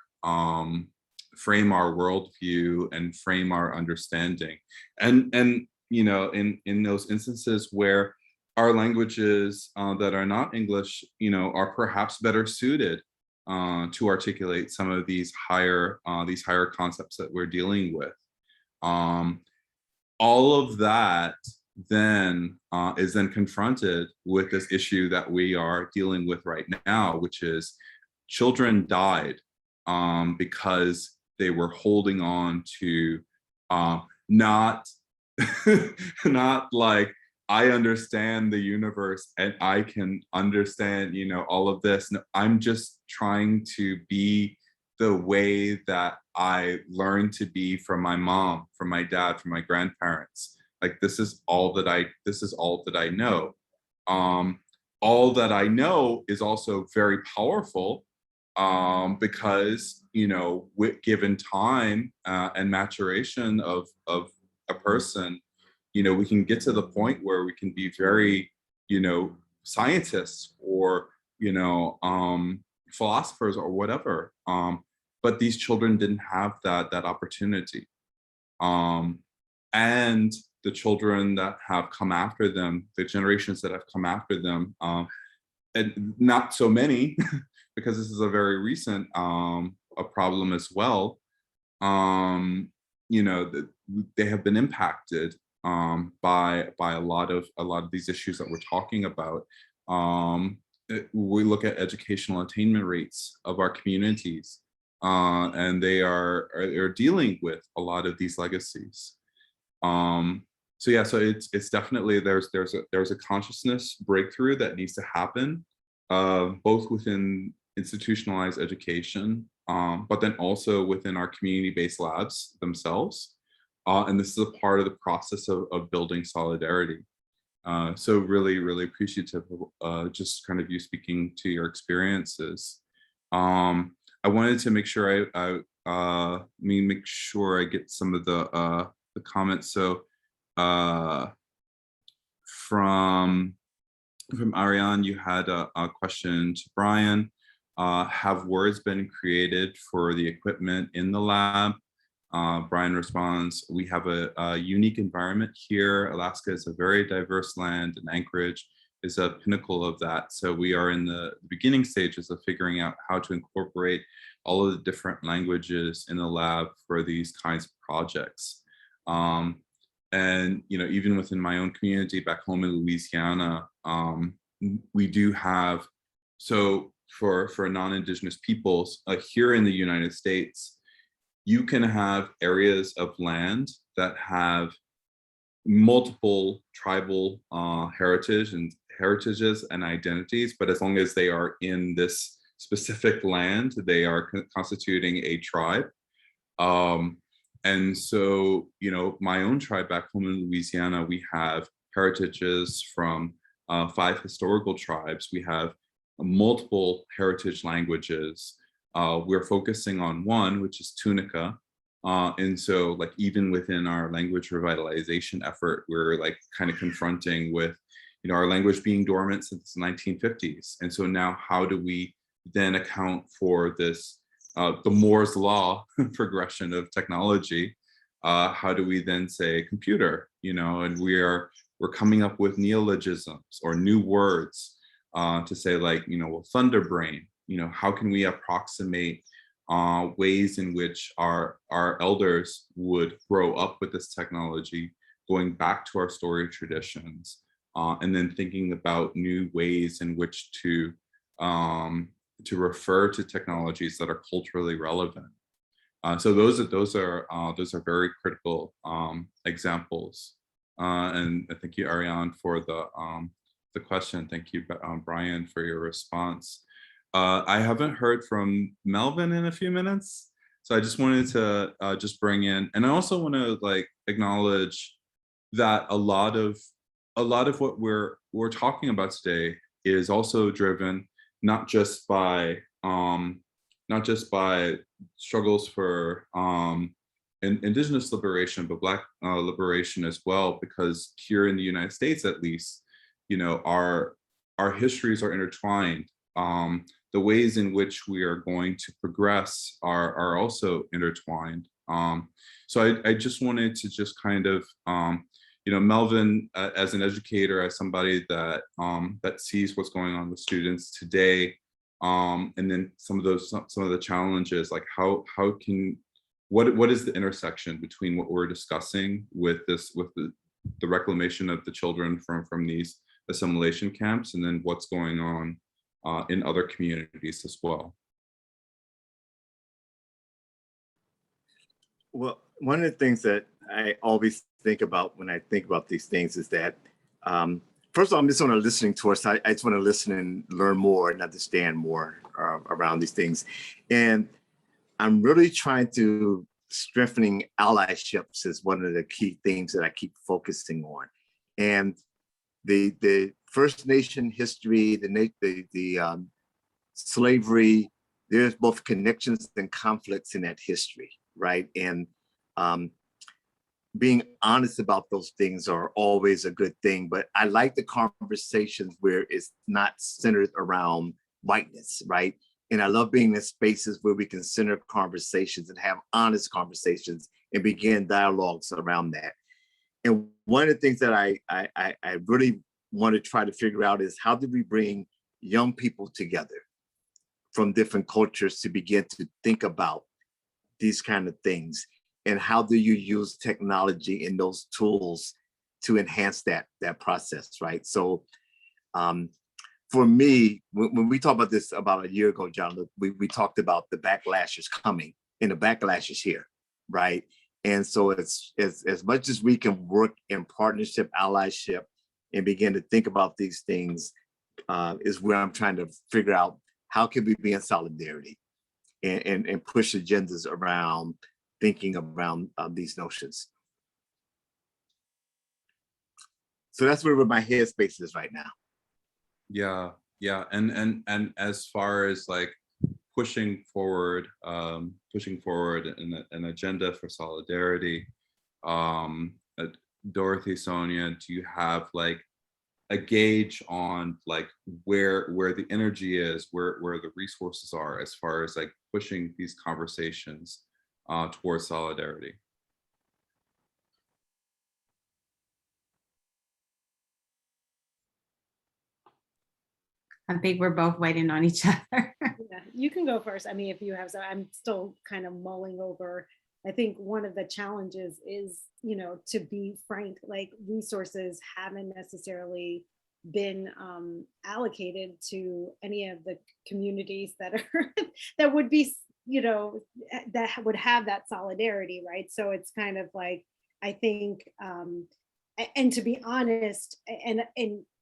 worldview and frame our understanding, and you know, in those instances where our languages that are not English, you know, are perhaps better suited to articulate some of these higher concepts that we're dealing with. All of that then is then confronted with this issue that we are dealing with right now, which is children died because they were holding on to not like, I understand the universe and I can understand, you know, all of this. No, I'm just trying to be the way that I learned to be from my mom, from my dad, from my grandparents. Like, this is all that I know. All that I know is also very powerful because, you know, with given time and maturation of a person, you know, we can get to the point where we can be very, you know, scientists or, you know, philosophers or whatever. But these children didn't have that opportunity. And the children that have come after them, the generations that have come after them, and not so many, because this is a very recent a problem as well. You know, they have been impacted by a lot of these issues that we're talking about. We look at educational attainment rates of our communities, and they are dealing with a lot of these legacies. So yeah, so it's definitely there's a consciousness breakthrough that needs to happen, both within institutionalized education, but then also within our community-based labs themselves. And this is a part of the process of building solidarity. So really, really appreciative of just kind of you speaking to your experiences. I wanted to make sure I make sure I get some of the comments. So from Ariel, you had a question to Brian. Have words been created for the equipment in the lab? Brian responds, we have a unique environment here. Alaska is a very diverse land, and Anchorage is a pinnacle of that. So we are in the beginning stages of figuring out how to incorporate all of the different languages in the lab for these kinds of projects. And, you know, even within my own community back home in Louisiana, we do have, so for non-Indigenous peoples here in the United States, you can have areas of land that have multiple tribal heritages and identities, but as long as they are in this specific land, they are constituting a tribe. And so, you know, my own tribe back home in Louisiana, we have heritages from 5 historical tribes. We have multiple heritage languages. We're focusing on one, which is Tunica. And so like even within our language revitalization effort, we're like kind of confronting with, our language being dormant since the 1950s. And so now how do we then account for this, the Moore's law progression of technology? How do we then say computer, and we're coming up with neologisms or new words to say like, well, thunder brain, how can we approximate ways in which our elders would grow up with this technology, going back to our story traditions, and then thinking about new ways in which to refer to technologies that are culturally relevant. So those are very critical examples. And thank you, Ariel, for the question. Thank you, Brian, for your response. I haven't heard from Melvin in a few minutes, so I just wanted to just bring in, and I also want to like acknowledge that a lot of what we're talking about today is also driven not just by struggles for Indigenous liberation, but Black liberation as well, because here in the United States, at least, our histories are intertwined. The ways in which we are going to progress are also intertwined. So I just wanted to just kind of, Melvin, as an educator, as somebody that that sees what's going on with students today, and then some of the challenges, like what is the intersection between what we're discussing with the reclamation of the children from these assimilation camps, and then what's going on in other communities as well. Well, one of the things that I always think about when I think about these things is that, first of all, I'm just on a listening tour. So I just want to listen and learn more and understand more around these things. And I'm really trying to strengthening allyships is one of the key things that I keep focusing on. And the First Nation history, the slavery, there's both connections and conflicts in that history, right? And being honest about those things are always a good thing, but I like the conversations where it's not centered around whiteness, right? And I love being in spaces where we can center conversations and have honest conversations and begin dialogues around that. And one of the things that I really want to try to figure out is how do we bring young people together from different cultures to begin to think about these kind of things, and how do you use technology and those tools to enhance that process, right? So for me, when we talked about this about a year ago, John, we talked about the backlash is coming and the backlash is here, right? And so it's as much as we can work in partnership, allyship, and begin to think about these things is where I'm trying to figure out how can we be in solidarity and push agendas around thinking around these notions. So that's where my headspace is right now. Yeah, and as far as like pushing forward an agenda for solidarity, Dorothy, Sonia, do you have like a gauge on like where the energy is, where the resources are, as far as like pushing these conversations towards solidarity? I think we're both waiting on each other. Yeah, you can go first. I mean, if you have, so I'm still kind of mulling over. I think one of the challenges is, to be frank, like resources haven't necessarily been allocated to any of the communities that are that would be, that would have that solidarity, right? So it's kind of like, I think, and to be honest, and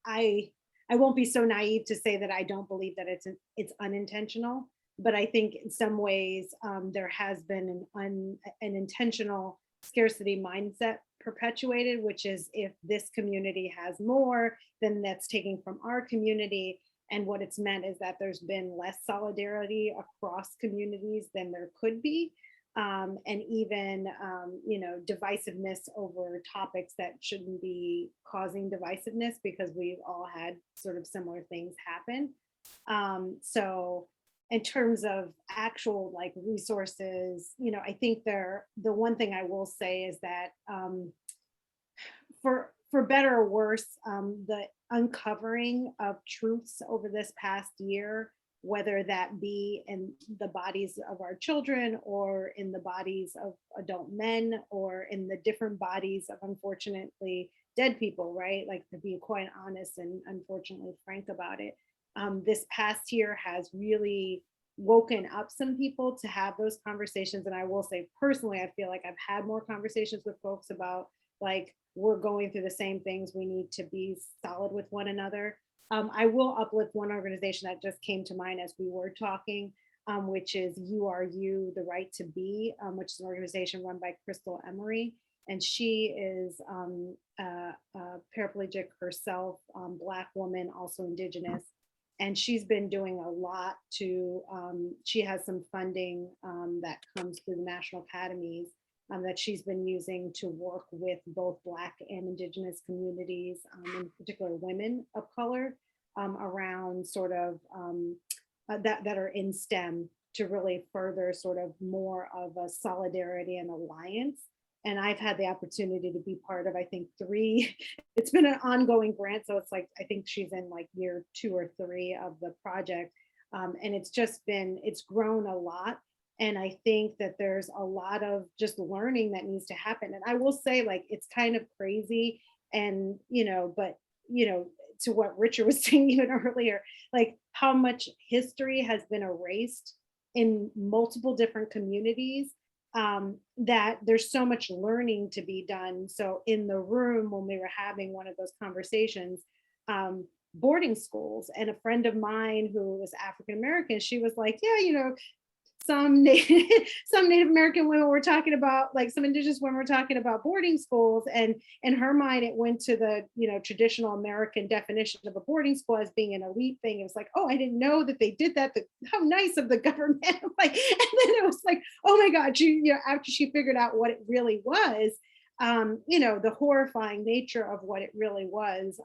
I won't be so naive to say that I don't believe that it's unintentional, but I think in some ways there has been an intentional scarcity mindset perpetuated, which is if this community has more, then that's taking from our community. And what it's meant is that there's been less solidarity across communities than there could be. And even, divisiveness over topics that shouldn't be causing divisiveness, because we've all had sort of similar things happen. So in terms of actual like resources, I think the one thing I will say is that for better or worse, the uncovering of truths over this past year, whether that be in the bodies of our children or in the bodies of adult men or in the different bodies of unfortunately dead people, right? Like, to be quite honest and unfortunately frank about it, this past year has really woken up some people to have those conversations. And I will say personally, I feel like I've had more conversations with folks about like, we're going through the same things, we need to be solid with one another. I will uplift one organization that just came to mind as we were talking, which is You Are You, The Right to Be, which is an organization run by Crystal Emery. And she is a paraplegic herself, Black woman, also Indigenous. And she's been doing a lot to, she has some funding that comes through the National Academies that she's been using to work with both Black and Indigenous communities, in particular women of color, around sort of that are in STEM, to really further sort of more of a solidarity and alliance. And I've had the opportunity to be part of, I think, 3, it's been an ongoing grant. So it's like, I think she's in like year 2 or 3 of the project. And it's just been, it's grown a lot. And I think that there's a lot of just learning that needs to happen. And I will say, like, it's kind of crazy. And, but, to what Richard was saying even earlier, like how much history has been erased in multiple different communities, that there's so much learning to be done. So in the room, when we were having one of those conversations, boarding schools, and a friend of mine who was African-American, she was like, yeah, some Native American women were talking about, like some Indigenous women were talking about boarding schools, and in her mind, it went to the, traditional American definition of a boarding school as being an elite thing. It was like, oh, I didn't know that they did that. How nice of the government. Like, and then it was like, oh my God, after she figured out what it really was, the horrifying nature of what it really was,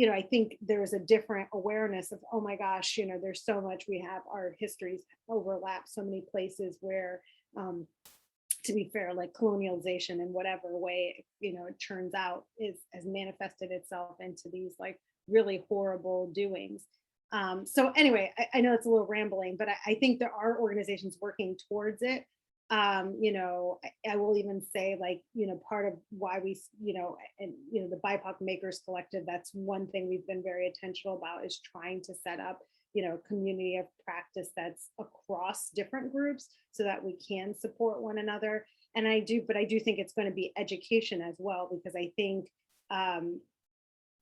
I think there's a different awareness of, oh my gosh, there's so much, we have our histories overlap so many places where, to be fair, like colonialization in whatever way, it turns out has manifested itself into these like really horrible doings. So anyway, I know it's a little rambling, but I think there are organizations working towards it. I will even say, like, part of why we, the BIPOC Makers Collective, that's one thing we've been very intentional about, is trying to set up, community of practice that's across different groups so that we can support one another. And I do think it's going to be education as well, because I think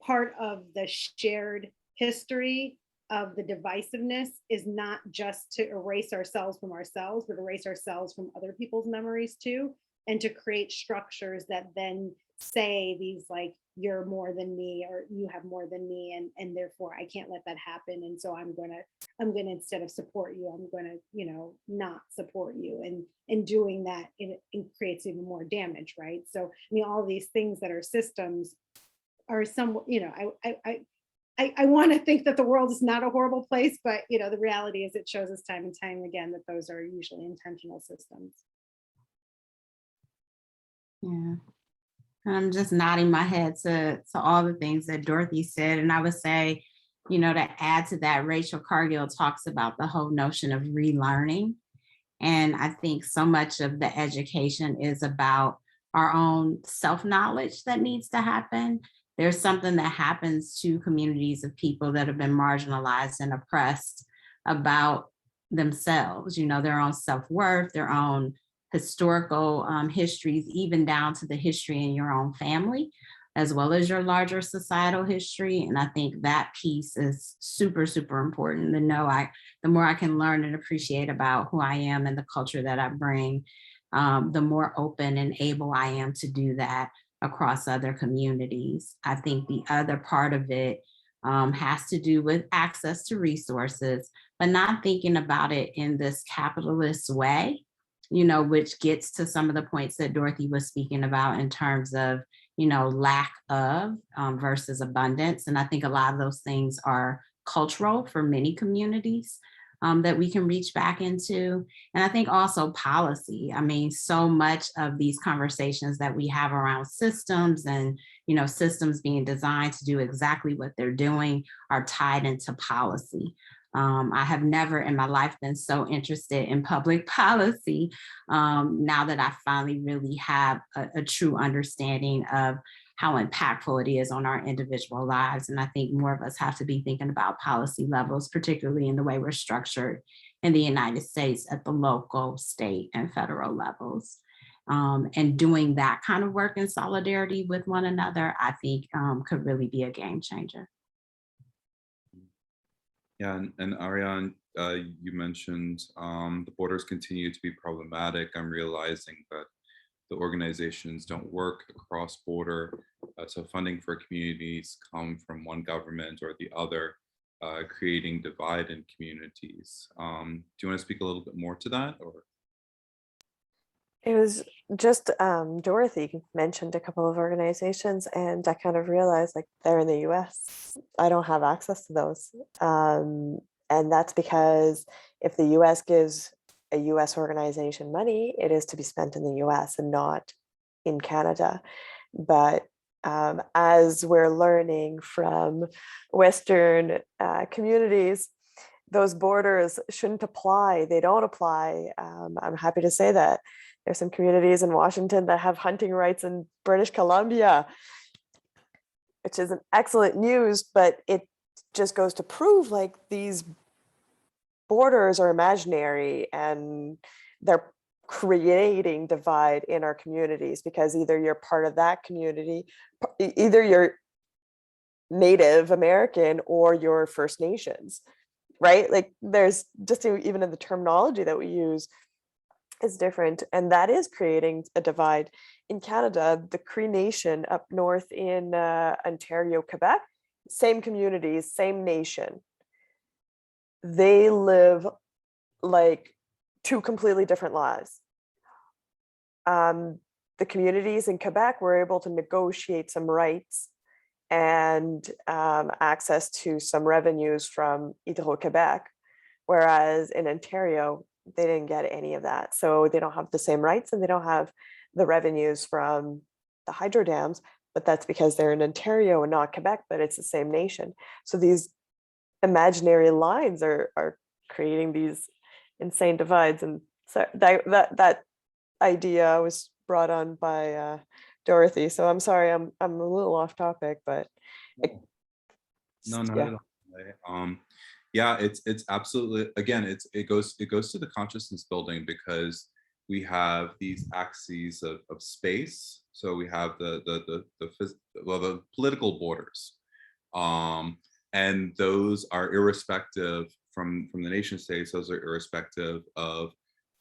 part of the shared history of the divisiveness is not just to erase ourselves from ourselves, but erase ourselves from other people's memories too, and to create structures that then say these like, you're more than me, or you have more than me, and therefore I can't let that happen. And so I'm gonna instead of support you, I'm gonna not support you. And in doing that, it creates even more damage, right? So I mean, all these things that are systems are some, I want to think that the world is not a horrible place, but the reality is it shows us time and time again that those are usually intentional systems. Yeah, I'm just nodding my head to all the things that Dorothy said. And I would say, to add to that, Rachel Cargill talks about the whole notion of relearning. And I think so much of the education is about our own self-knowledge that needs to happen. There's something that happens to communities of people that have been marginalized and oppressed about themselves, their own self-worth, their own historical histories, even down to the history in your own family, as well as your larger societal history. And I think that piece is super, super important to know. The more I can learn and appreciate about who I am and the culture that I bring, the more open and able I am to do that across other communities. I think the other part of it has to do with access to resources, but not thinking about it in this capitalist way, which gets to some of the points that Dorothy was speaking about in terms of, lack of versus abundance. And I think a lot of those things are cultural for many communities that we can reach back into. And I think also policy. I mean, so much of these conversations that we have around systems and, systems being designed to do exactly what they're doing are tied into policy. I have never in my life been so interested in public policy now that I finally really have a true understanding of how impactful it is on our individual lives. And I think more of us have to be thinking about policy levels, particularly in the way we're structured in the United States at the local, state, and federal levels. And doing that kind of work in solidarity with one another, I think could really be a game changer. Yeah, and Aria, you mentioned the borders continue to be problematic. I'm realizing that the organizations don't work across border, so funding for communities come from one government or the other, creating divide in communities. Do you want to speak a little bit more to that? Or it was just Dorothy mentioned a couple of organizations, and I kind of realized like they're in the US. I don't have access to those. And that's because if the US gives a US organization money, it is to be spent in the US and not in Canada. But as we're learning from Western communities, those borders shouldn't apply. They don't apply. I'm happy to say that there's some communities in Washington that have hunting rights in British Columbia, which is an excellent news, but it just goes to prove like these borders are imaginary and they're creating divide in our communities because either you're part of that community, either you're Native American or you're First Nations, right? Like there's just even in the terminology that we use is different, and that is creating a divide. In Canada, the Cree Nation up north in Ontario, Quebec, same communities, same nation. They live like two completely different lives. The communities in Quebec were able to negotiate some rights and access to some revenues from Hydro-Québec, whereas in Ontario, they didn't get any of that. So they don't have the same rights and they don't have the revenues from the hydro dams, but that's because they're in Ontario and not Quebec, but it's the same nation. So these imaginary lines are creating these insane divides. And so that idea was brought on by Dorothy. So I'm sorry, I'm a little off topic, but no, not yeah. at all. Yeah, it's absolutely, again, it goes to the consciousness building because we have these axes of space. So we have the political borders, and those are irrespective from the nation states. Those are irrespective of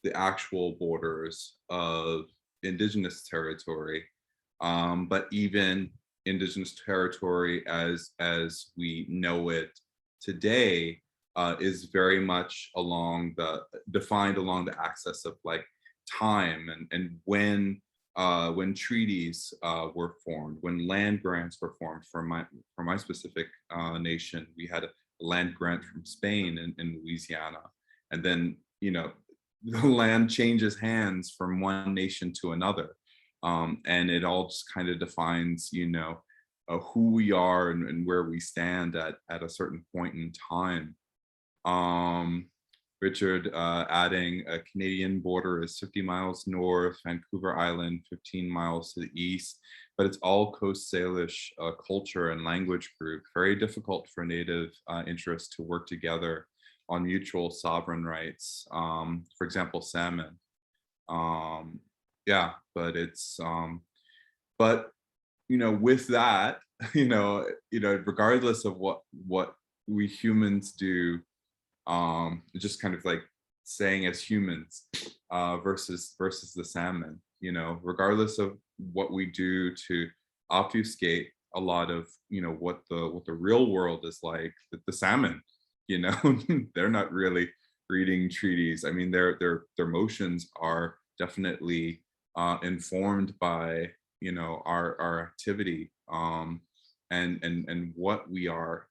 the actual borders of Indigenous territory, but even Indigenous territory as we know it today is very much defined along the axis of like time and when treaties were formed, when land grants were formed. For my specific nation, we had a land grant from Spain in Louisiana, and then the land changes hands from one nation to another, and it all just kind of defines who we are and where we stand at a certain point in time. Richard adding a Canadian border is 50 miles north, Vancouver Island 15 miles to the east, but it's all Coast Salish culture and language group. Very difficult for Native interests to work together on mutual sovereign rights. For example, salmon. Yeah, but it's but with that, regardless of what we humans do, just kind of like saying as humans versus the salmon, regardless of what we do to obfuscate a lot of, you know, what the real world is like. The salmon, you know, they're not really reading treaties. I mean, their motions are definitely informed by, you know, our activity, and what we are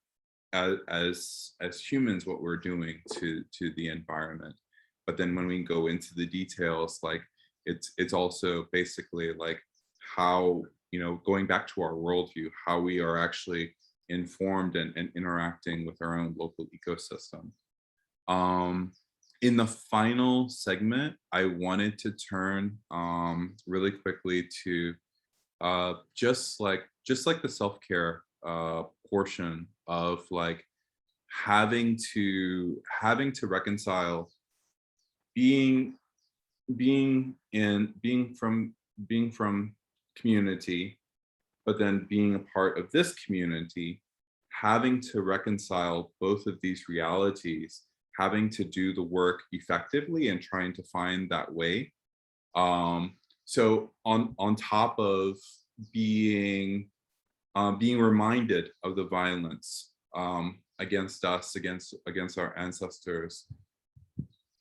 as humans, what we're doing to the environment. But then when we go into the details, like it's also basically like how, you know, going back to our worldview, how we are actually informed and interacting with our own local ecosystem. In the final segment, I wanted to turn really quickly to just like the self-care portion of like having to reconcile being from community, but then being a part of this community, having to reconcile both of these realities, having to do the work effectively and trying to find that way. So on top of being reminded of the violence against us, against our ancestors,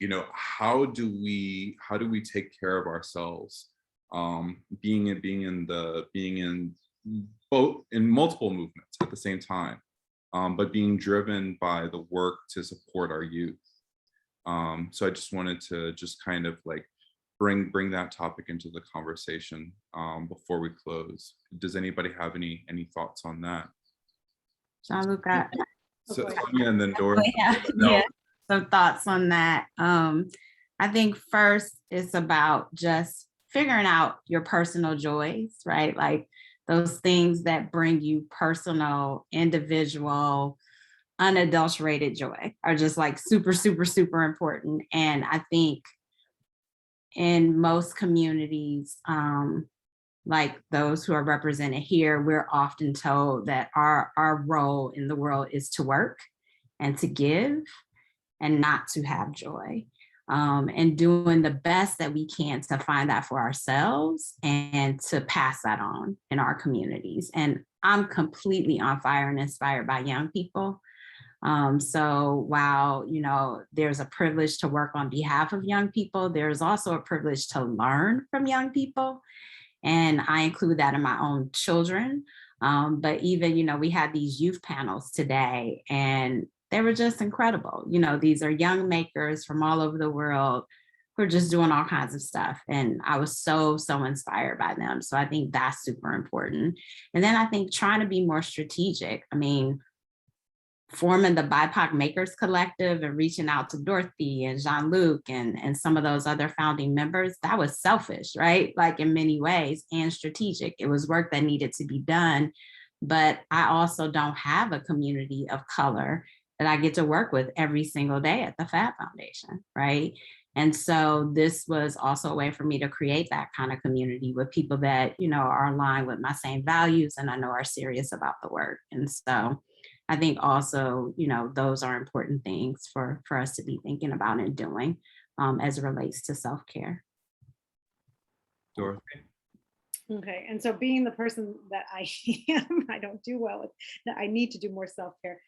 you know, how do we take care of ourselves, being in multiple movements at the same time, but being driven by the work to support our youth. So I just wanted to just kind of like bring that topic into the conversation before we close. Does anybody have any thoughts on that? Jean-Luc, So Sonia and then Dorothy. yeah, some thoughts on that. I think first it's about just figuring out your personal joys, right? Like those things that bring you personal, individual, unadulterated joy are just like super, super, super important. And I think in most communities, like those who are represented here, we're often told that our role in the world is to work and to give and not to have joy, and doing the best that we can to find that for ourselves and to pass that on in our communities. And I'm completely on fire and inspired by young people. So while, you know, there's a privilege to work on behalf of young people, there's also a privilege to learn from young people. And I include that in my own children. But even, you know, we had these youth panels today and they were just incredible. You know, these are young makers from all over the world who are just doing all kinds of stuff. And I was so inspired by them. So I think that's super important. And then I think trying to be more strategic. I mean, forming the BIPOC Makers Collective and reaching out to Dorothy and Jean-Luc and some of those other founding members, that was selfish, right? Like in many ways, and strategic. It was work that needed to be done. But I also don't have a community of color that I get to work with every single day at the Fab Foundation, right? And so this was also a way for me to create that kind of community with people that, you know, are aligned with my same values and I know are serious about the work. And so I think also, you know, those are important things for us to be thinking about and doing as it relates to self-care. Dorothy? Okay, and so being the person that I am, I don't do well with that. I need to do more self-care.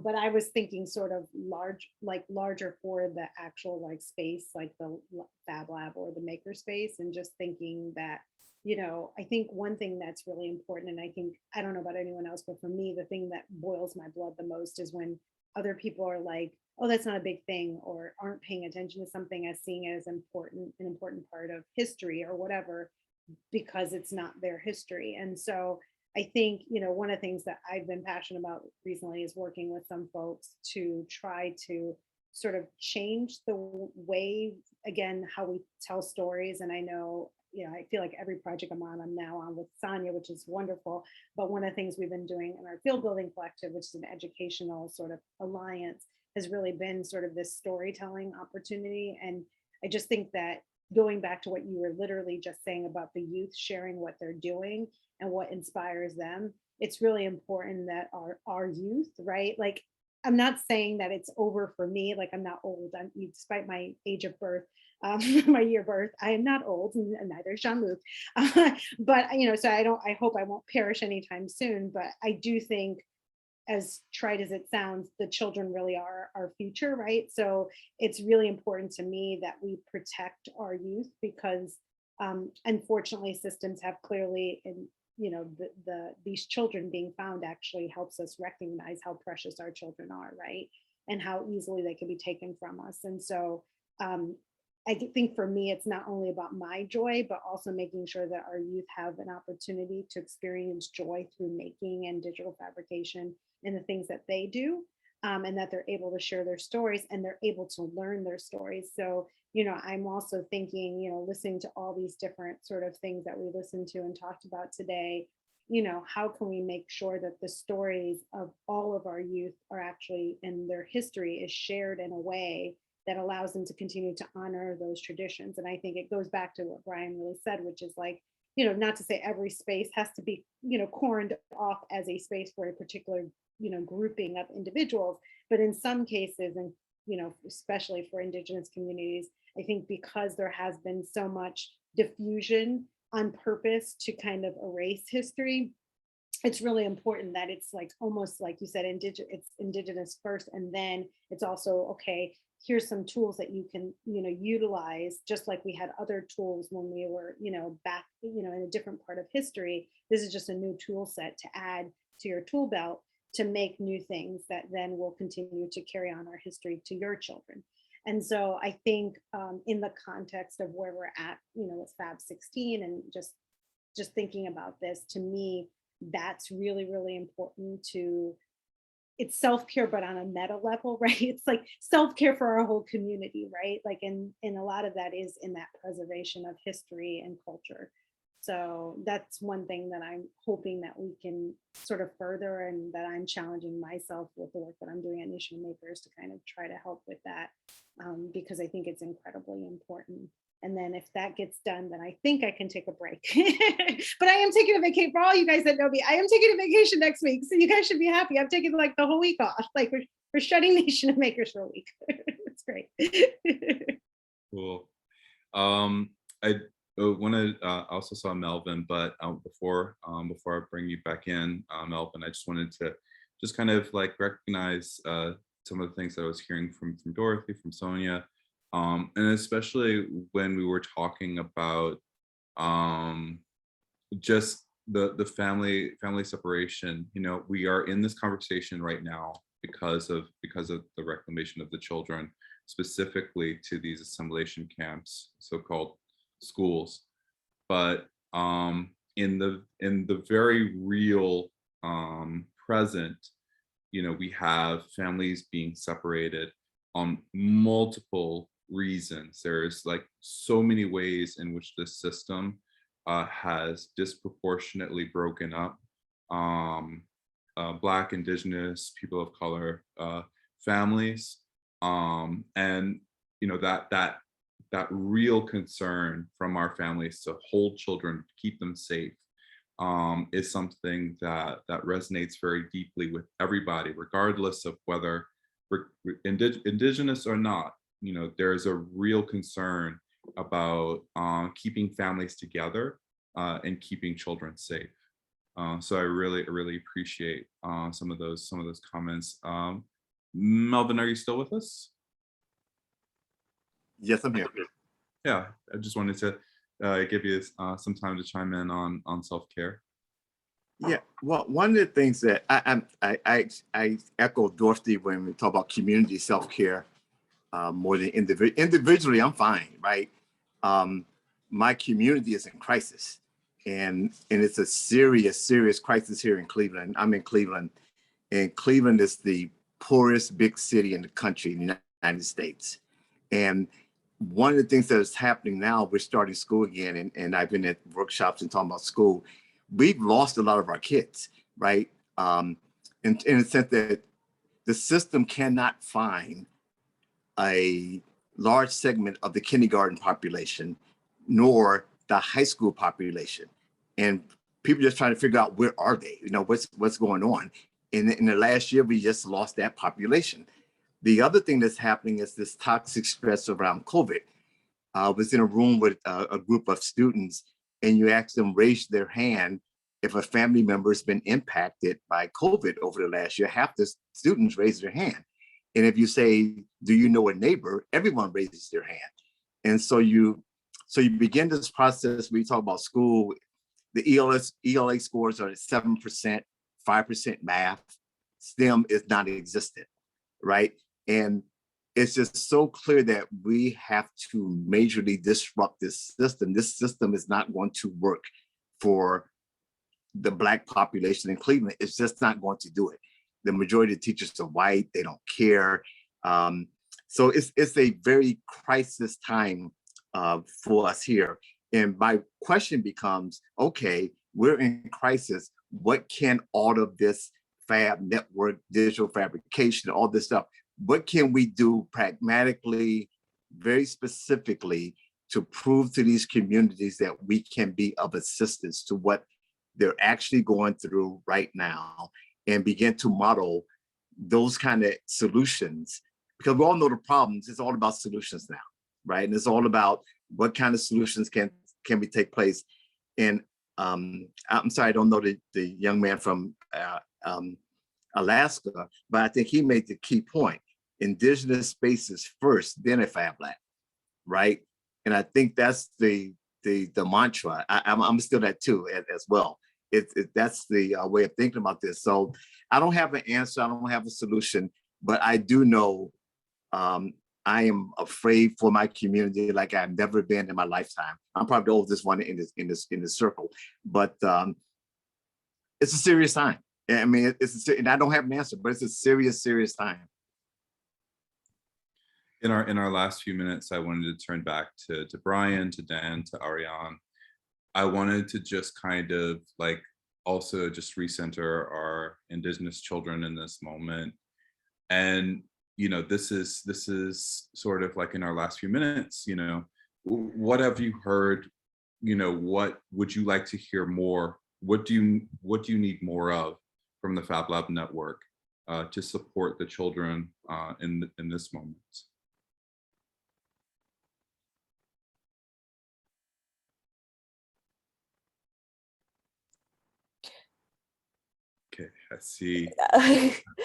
But I was thinking sort of larger for the actual like space, like the Fab Lab or the maker space, and just thinking that, you know, I think one thing that's really important, and I think, I don't know about anyone else, but for me, the thing that boils my blood the most is when other people are like, oh, that's not a big thing, or aren't paying attention to something as seeing it as an important part of history or whatever, because it's not their history. And so I think, you know, one of the things that I've been passionate about recently is working with some folks to try to sort of change the way, again, how we tell stories. And I know, you know, I feel like every project I'm now on with Sonia, which is wonderful. But one of the things we've been doing in our Field Building Collective, which is an educational sort of alliance, has really been sort of this storytelling opportunity. And I just think that going back to what you were literally just saying about the youth sharing what they're doing and what inspires them, it's really important that our youth, right? Like, I'm not saying that it's over for me, like I'm not old, despite my age of birth, my year birth. I am not old, and neither is Jean-Luc. But so I hope I won't perish anytime soon. But I do think, as trite as it sounds, the children really are our future, right? So it's really important to me that we protect our youth, because unfortunately systems have clearly, and these children being found actually helps us recognize how precious our children are, right? And how easily they can be taken from us. And so I think for me, it's not only about my joy, but also making sure that our youth have an opportunity to experience joy through making and digital fabrication and the things that they do, and that they're able to share their stories and they're able to learn their stories. So, I'm also thinking, listening to all these different sort of things that we listened to and talked about today, how can we make sure that the stories of all of our youth are actually, and their history is shared in a way that allows them to continue to honor those traditions. And I think it goes back to what Brian really said, which is like, not to say every space has to be, corned off as a space for a particular, grouping of individuals, but in some cases, and, especially for Indigenous communities, I think because there has been so much diffusion on purpose to kind of erase history, it's really important that it's like, almost like you said, it's Indigenous first, and then it's also, okay, here's some tools that you can, utilize, just like we had other tools when we were, back, in a different part of history. This is just a new tool set to add to your tool belt to make new things that then will continue to carry on our history to your children. And so I think in the context of where we're at, with Fab 16 and just thinking about this, to me, that's really, really important to, it's self-care, but on a meta level, right? It's like self-care for our whole community, right? Like, and a lot of that is in that preservation of history and culture. So that's one thing that I'm hoping that we can sort of further, and that I'm challenging myself with the work that I'm doing at Nation of Makers to kind of try to help with that, because I think it's incredibly important. And then if that gets done, then I think I can take a break. But I am taking a vacation for all you guys that know me. I am taking a vacation next week. So you guys should be happy. I'm taking like the whole week off. Like we're shutting Nation of Makers for a week. It's great. Cool. I also saw Melvin, but before I bring you back in, Melvin, I just wanted to just kind of like recognize some of the things that I was hearing from Dorothy, from Sonia, and especially when we were talking about just the family separation. We are in this conversation right now because of the reclamation of the children, specifically to these assimilation camps, so-called schools. But in the very real present, we have families being separated on multiple reasons. There's like so many ways in which this system has disproportionately broken up Black, Indigenous, people of color families, and that real concern from our families to hold children, keep them safe, is something that resonates very deeply with everybody, regardless of whether we're Indigenous or not. There's a real concern about keeping families together and keeping children safe. So I really appreciate some of those comments. Melvin, are you still with us? Yes, I'm here. Yeah, I just wanted to give you some time to chime in on self-care. Yeah, well, one of the things that I echo Dorothy when we talk about community self-care more than individually. I'm fine, right? My community is in crisis, and it's a serious crisis here in Cleveland. I'm in Cleveland, and Cleveland is the poorest big city in the country, in the United States. And one of the things that is happening now, we're starting school again, and I've been at workshops and talking about school. We've lost a lot of our kids, right? In the sense that the system cannot find a large segment of the kindergarten population, nor the high school population. And people just trying to figure out, where are they? What's going on? In the last year, we just lost that population. The other thing that's happening is this toxic stress around COVID. was in a room with a group of students, and you ask them raise their hand if a family member has been impacted by COVID over the last year. Half the students raise their hand. And if you say, do you know a neighbor? Everyone raises their hand. And so you begin this process. We talk about school, the ELA scores are at 7%, 5% math. STEM is non-existent, right? And it's just so clear that we have to majorly disrupt this system. This system is not going to work for the Black population in Cleveland. It's just not going to do it. The majority of teachers are white, they don't care. So it's a very crisis time for us here. And my question becomes, okay, we're in crisis. What can all of this fab network, digital fabrication, all this stuff, what can we do pragmatically, very specifically, to prove to these communities that we can be of assistance to what they're actually going through right now, and begin to model those kind of solutions? Because we all know the problems. It's all about solutions now, right? And it's all about what kind of solutions can we take place. And I'm sorry, I don't know the young man from Alaska, but I think he made the key point. Indigenous spaces first, then a Fab Lab, right? And I think that's the mantra. I'm still that too as well. That's the way of thinking about this. So I don't have an answer. I don't have a solution, but I do know I am afraid for my community like I've never been in my lifetime. I'm probably the oldest one in this circle, but it's a serious time. I mean, and I don't have an answer, but it's a serious time. In our last few minutes, I wanted to turn back to Brian, to Dan, to Ariel. I wanted to just kind of like also just recenter our Indigenous children in this moment. And, you know, this is sort of like in our last few minutes, you know, what have you heard? You know, what would you like to hear more? What do you need more of from the Fab Lab network to support the children in this moment? Okay, I see.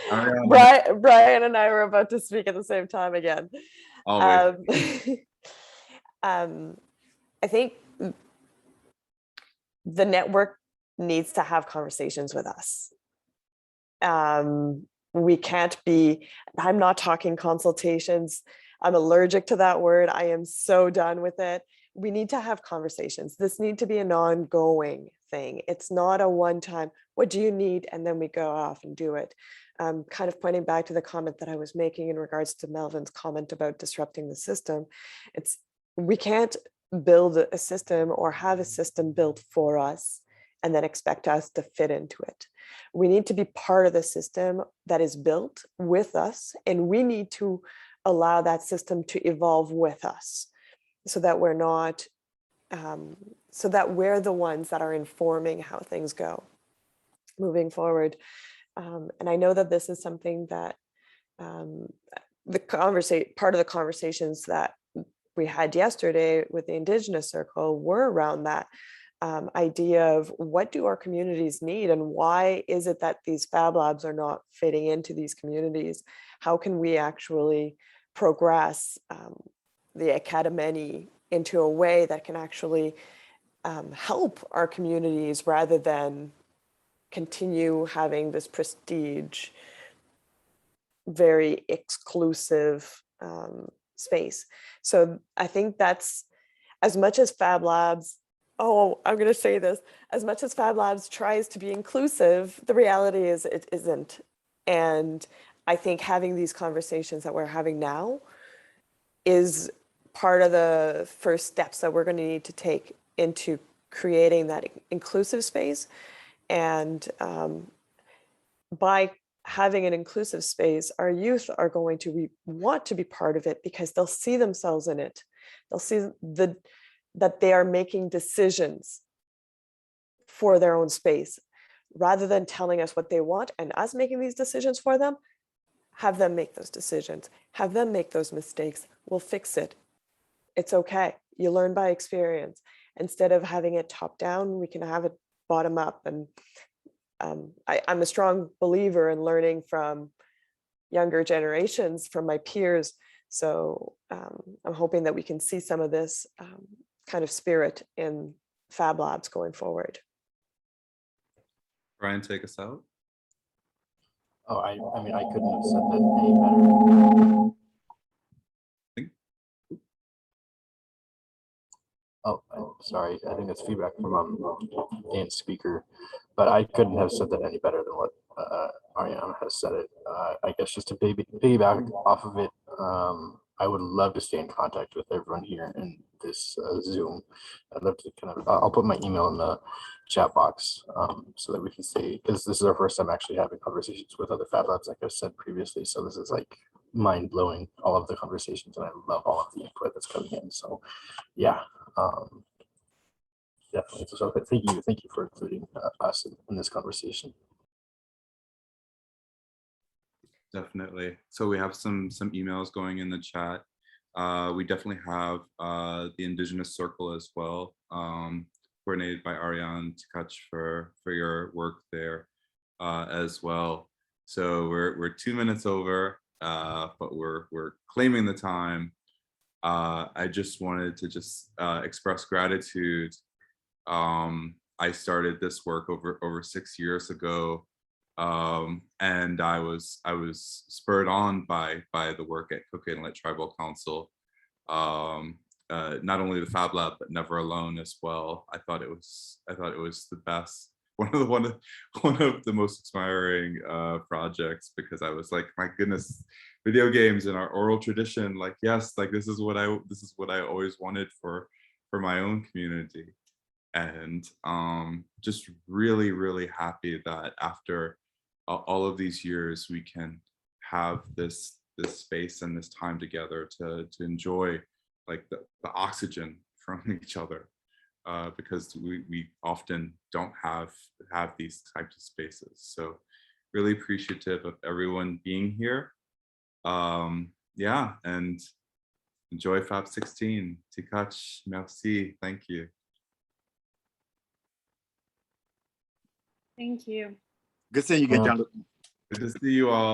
Brian and I were about to speak at the same time again. Always. I think the network needs to have conversations with us. We can't be, I'm not talking consultations. I'm allergic to that word. I am so done with it. We need to have conversations. This needs to be an ongoing thing. It's not a one-time, what do you need? And then we go off and do it. Kind of pointing back to the comment that I was making in regards to Melvin's comment about disrupting the system. We can't build a system or have a system built for us and then expect us to fit into it. We need to be part of the system that is built with us, and we need to allow that system to evolve with us, so that we're not, so that we're the ones that are informing how things go moving forward. And I know that this is something that part of the conversations that we had yesterday with the Indigenous Circle were around that idea of what do our communities need, and why is it that these Fab Labs are not fitting into these communities? How can we actually progress the academy into a way that can actually help our communities rather than continue having this prestige, very exclusive space? So I think that's, as much as Fab Labs, I'm going to say this, as much as Fab Labs tries to be inclusive, the reality is it isn't. And I think having these conversations that we're having now is part of the first steps that we're going to need to take into creating that inclusive space. And by having an inclusive space, our youth are going to want to be part of it because they'll see themselves in it. They'll see that they are making decisions for their own space, rather than telling us what they want and us making these decisions for them. Have them make those decisions, have them make those mistakes. We'll fix it. it's okay. You learn by experience. Instead of having it top down, we can have it bottom up. And I'm a strong believer in learning from younger generations, from my peers. So I'm hoping that we can see some of this kind of spirit in Fab Labs going forward. Brian, take us out. Oh, I mean, I couldn't have said that any better. Oh, I'm sorry. I think it's feedback from Dan's speaker, but I couldn't have said that any better than what Ariana has said it. I guess just to piggyback off of it, I would love to stay in contact with everyone here in this Zoom. I'd love to kind of, I'll put my email in the chat box so that we can stay, because this is our first time actually having conversations with other Fab Labs, like I said previously. So this is like mind blowing, all of the conversations, and I love all of the input that's coming in. So yeah, definitely. So thank you for including us in this conversation. Definitely. So we have some emails going in the chat. We definitely have the Indigenous Circle as well, coordinated by Aria and Tikach for your work there as well. So we're 2 minutes over, but we're claiming the time. I just wanted to express gratitude. I started this work over 6 years ago. And I was spurred on by the work at Cook Inlet Tribal Council, not only the Fab Lab but Never Alone as well. I thought it was the best, one of the most inspiring projects, because I was like, my goodness, video games and our oral tradition, like, yes, like this is what I always wanted for my own community. And just really, really happy that after all of these years, we can have this space and this time together to enjoy like the oxygen from each other, because we often don't have these types of spaces. So really appreciative of everyone being here. Yeah, and enjoy Fab 16. Tikach, merci, thank you. Thank you. Good seeing you again, John. Good to see you all.